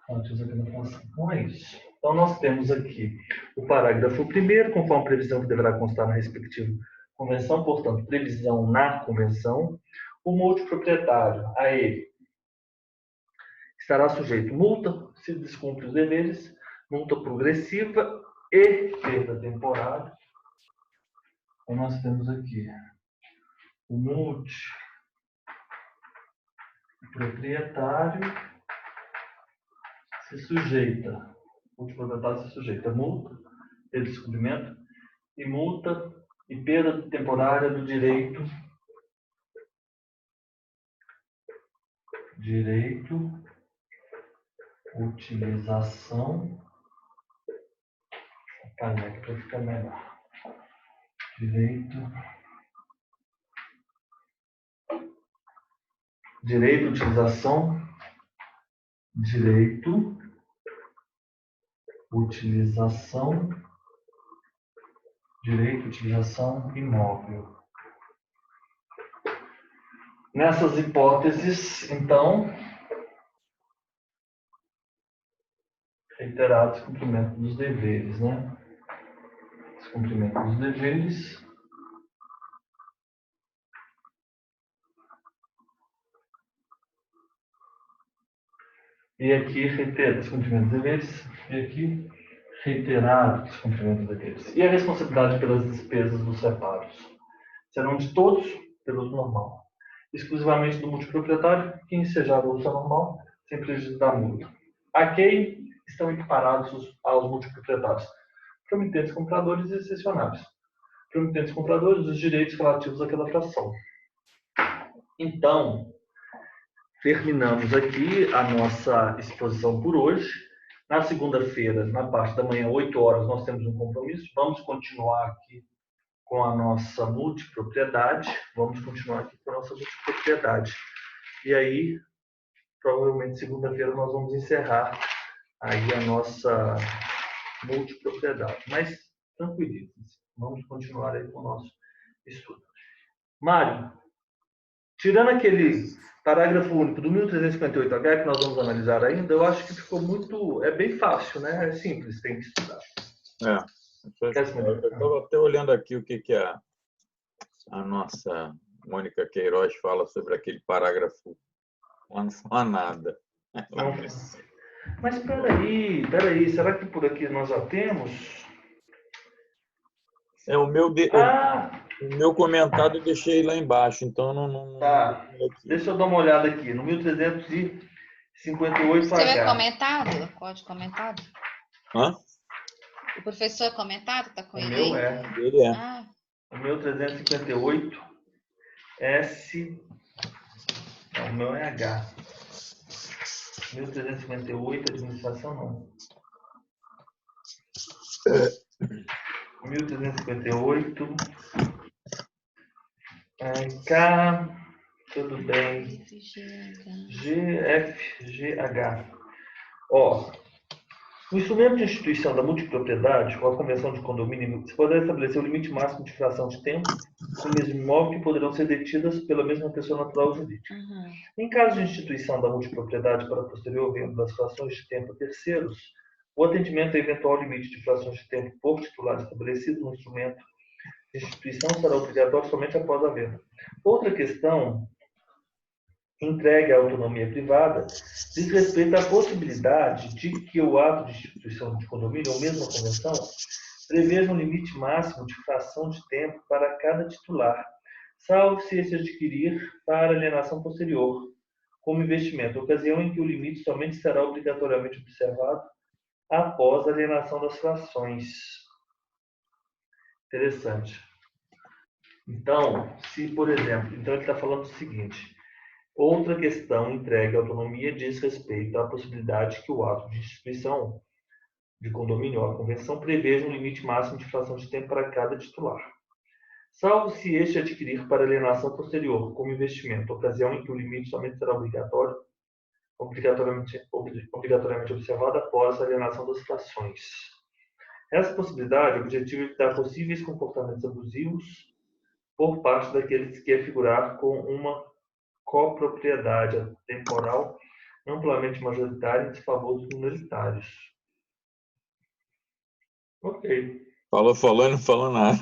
relativos a cada fração. Então é isso. Então nós temos aqui o parágrafo 1º, conforme a previsão que deverá constar na respectiva convenção, portanto, previsão na convenção. O multiproprietário, a ele, estará sujeito multa se descumpre os deveres, multa progressiva e perda temporária. Então nós temos aqui o multiproprietário se sujeita, multiproprietário se sujeita a multa pelo descumprimento e multa e perda temporária do direito utilização, para ficar melhor, direito utilização imóvel. Nessas hipóteses, então, reiterado o descumprimento dos deveres, né? Descumprimento dos deveres. E aqui, reiterado descumprimento dos deveres. E aqui, reiterado descumprimento dos deveres. E a responsabilidade pelas despesas dos reparos? Serão de todos pelo uso normal. Exclusivamente do multiproprietário, que ensejar o uso normal, sem prejuízo da multa. A quem estão equiparados aos multiproprietários? Promitentes compradores e cessionários. Promitentes compradores, os direitos relativos àquela fração. Então, terminamos aqui a nossa exposição por hoje. Na segunda-feira, na parte da manhã, 8 horas, nós temos um compromisso. Vamos continuar aqui com a nossa multipropriedade. E aí, provavelmente, segunda-feira, nós vamos encerrar aí a nossa multipropriedade. Mas, tranquilíssimos. Vamos continuar aí com o nosso estudo. Mário, tirando aquele parágrafo único do 1358H, que nós vamos analisar ainda, eu acho que ficou muito... É bem fácil, né? É simples, tem que estudar. Eu estava até olhando aqui o que a nossa Mônica Queiroz fala sobre aquele parágrafo. Não fala nada. Não. Mas peraí, será que por aqui nós já temos? O meu comentário eu deixei lá embaixo, então não... Tá, deixa eu dar uma olhada aqui, no 1358H. Você é comentado? Código comentado? Hã? O professor comentado está com ele? O meu é. Ele é. O meu 358 S. Não, o meu é H. 1358, administração não. 1358 K, tudo bem. GFGH. Ó, o instrumento de instituição da multipropriedade, com a convenção de condomínio, se poderá estabelecer o limite máximo de fração de tempo no mesmo imóvel que poderão ser detidas pela mesma pessoa natural ou jurídica. Em caso de instituição da multipropriedade para posterior venda das frações de tempo a terceiros, o atendimento a eventual limite de frações de tempo por titular estabelecido no instrumento de instituição será obrigatório somente após a venda. Outra questão entregue à autonomia privada diz respeito à possibilidade de que o ato de instituição de condomínio, ou mesmo a convenção, preveja um limite máximo de fração de tempo para cada titular, salvo se esse adquirir para alienação posterior, como investimento, ocasião em que o limite somente será obrigatoriamente observado após a alienação das frações. Interessante. Então, se, por exemplo, ele está falando o seguinte: outra questão entregue à autonomia diz respeito à possibilidade que o ato de instituição de condomínio ou a convenção preveja um limite máximo de fração de tempo para cada titular, salvo se este adquirir para alienação posterior, como investimento, ocasião em que o limite somente será obrigatoriamente observado após a alienação das frações. Essa possibilidade, o objetivo é evitar possíveis comportamentos abusivos por parte daqueles que figurar com uma copropriedade temporal amplamente majoritária em desfavor dos minoritários. Ok. Falou e não falou nada.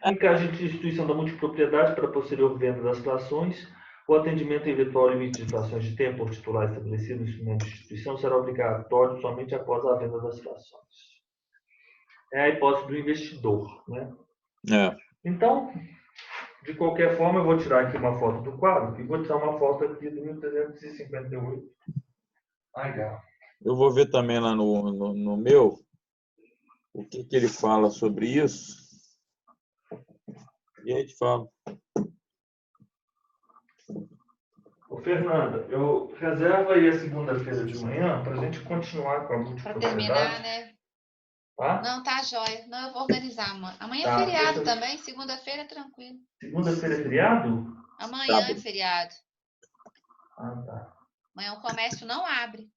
Em caso de instituição da multipropriedade para posterior venda das frações, o atendimento a eventual limite de frações de tempo por titular estabelecido no instrumento de instituição será obrigatório somente após a venda das frações. É a hipótese do investidor, né? Então, de qualquer forma, eu vou tirar aqui uma foto do quadro e vou tirar uma foto aqui do 1358 Legal. Eu vou ver também lá no meu o que ele fala sobre isso. E aí a gente fala. Ô, Fernanda, eu reservo aí a segunda-feira de manhã para a gente continuar com a Para multipropriedade. terminar, né? Tá? Não, tá jóia. Não, eu vou organizar amanhã. Amanhã é Tá, feriado também, segunda-feira é tranquilo. Segunda-feira é feriado? Amanhã é Sábado. feriado. Ah, tá. Amanhã o comércio não abre.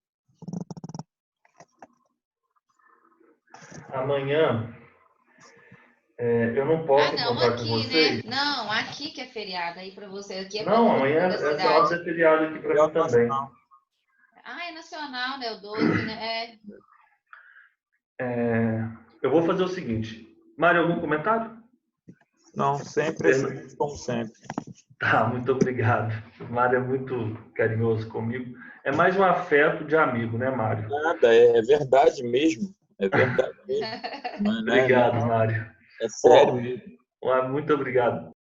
Amanhã eu não posso Não, encontrar com aqui, vocês. né? Não, aqui que é feriado. Aí para você aqui é Não, coisa amanhã da é cidade. sábado, é feriado aqui para mim também. Ah, é nacional, né? O 12, né? Eu vou fazer o seguinte. Mário, algum comentário? Não, sempre como sempre. Tá, muito obrigado. O Mário é muito carinhoso comigo. É mais um afeto de amigo, né, Mário? Nada, é verdade mesmo. É verdade mesmo. Obrigado, Mário. É sério mesmo. Muito obrigado.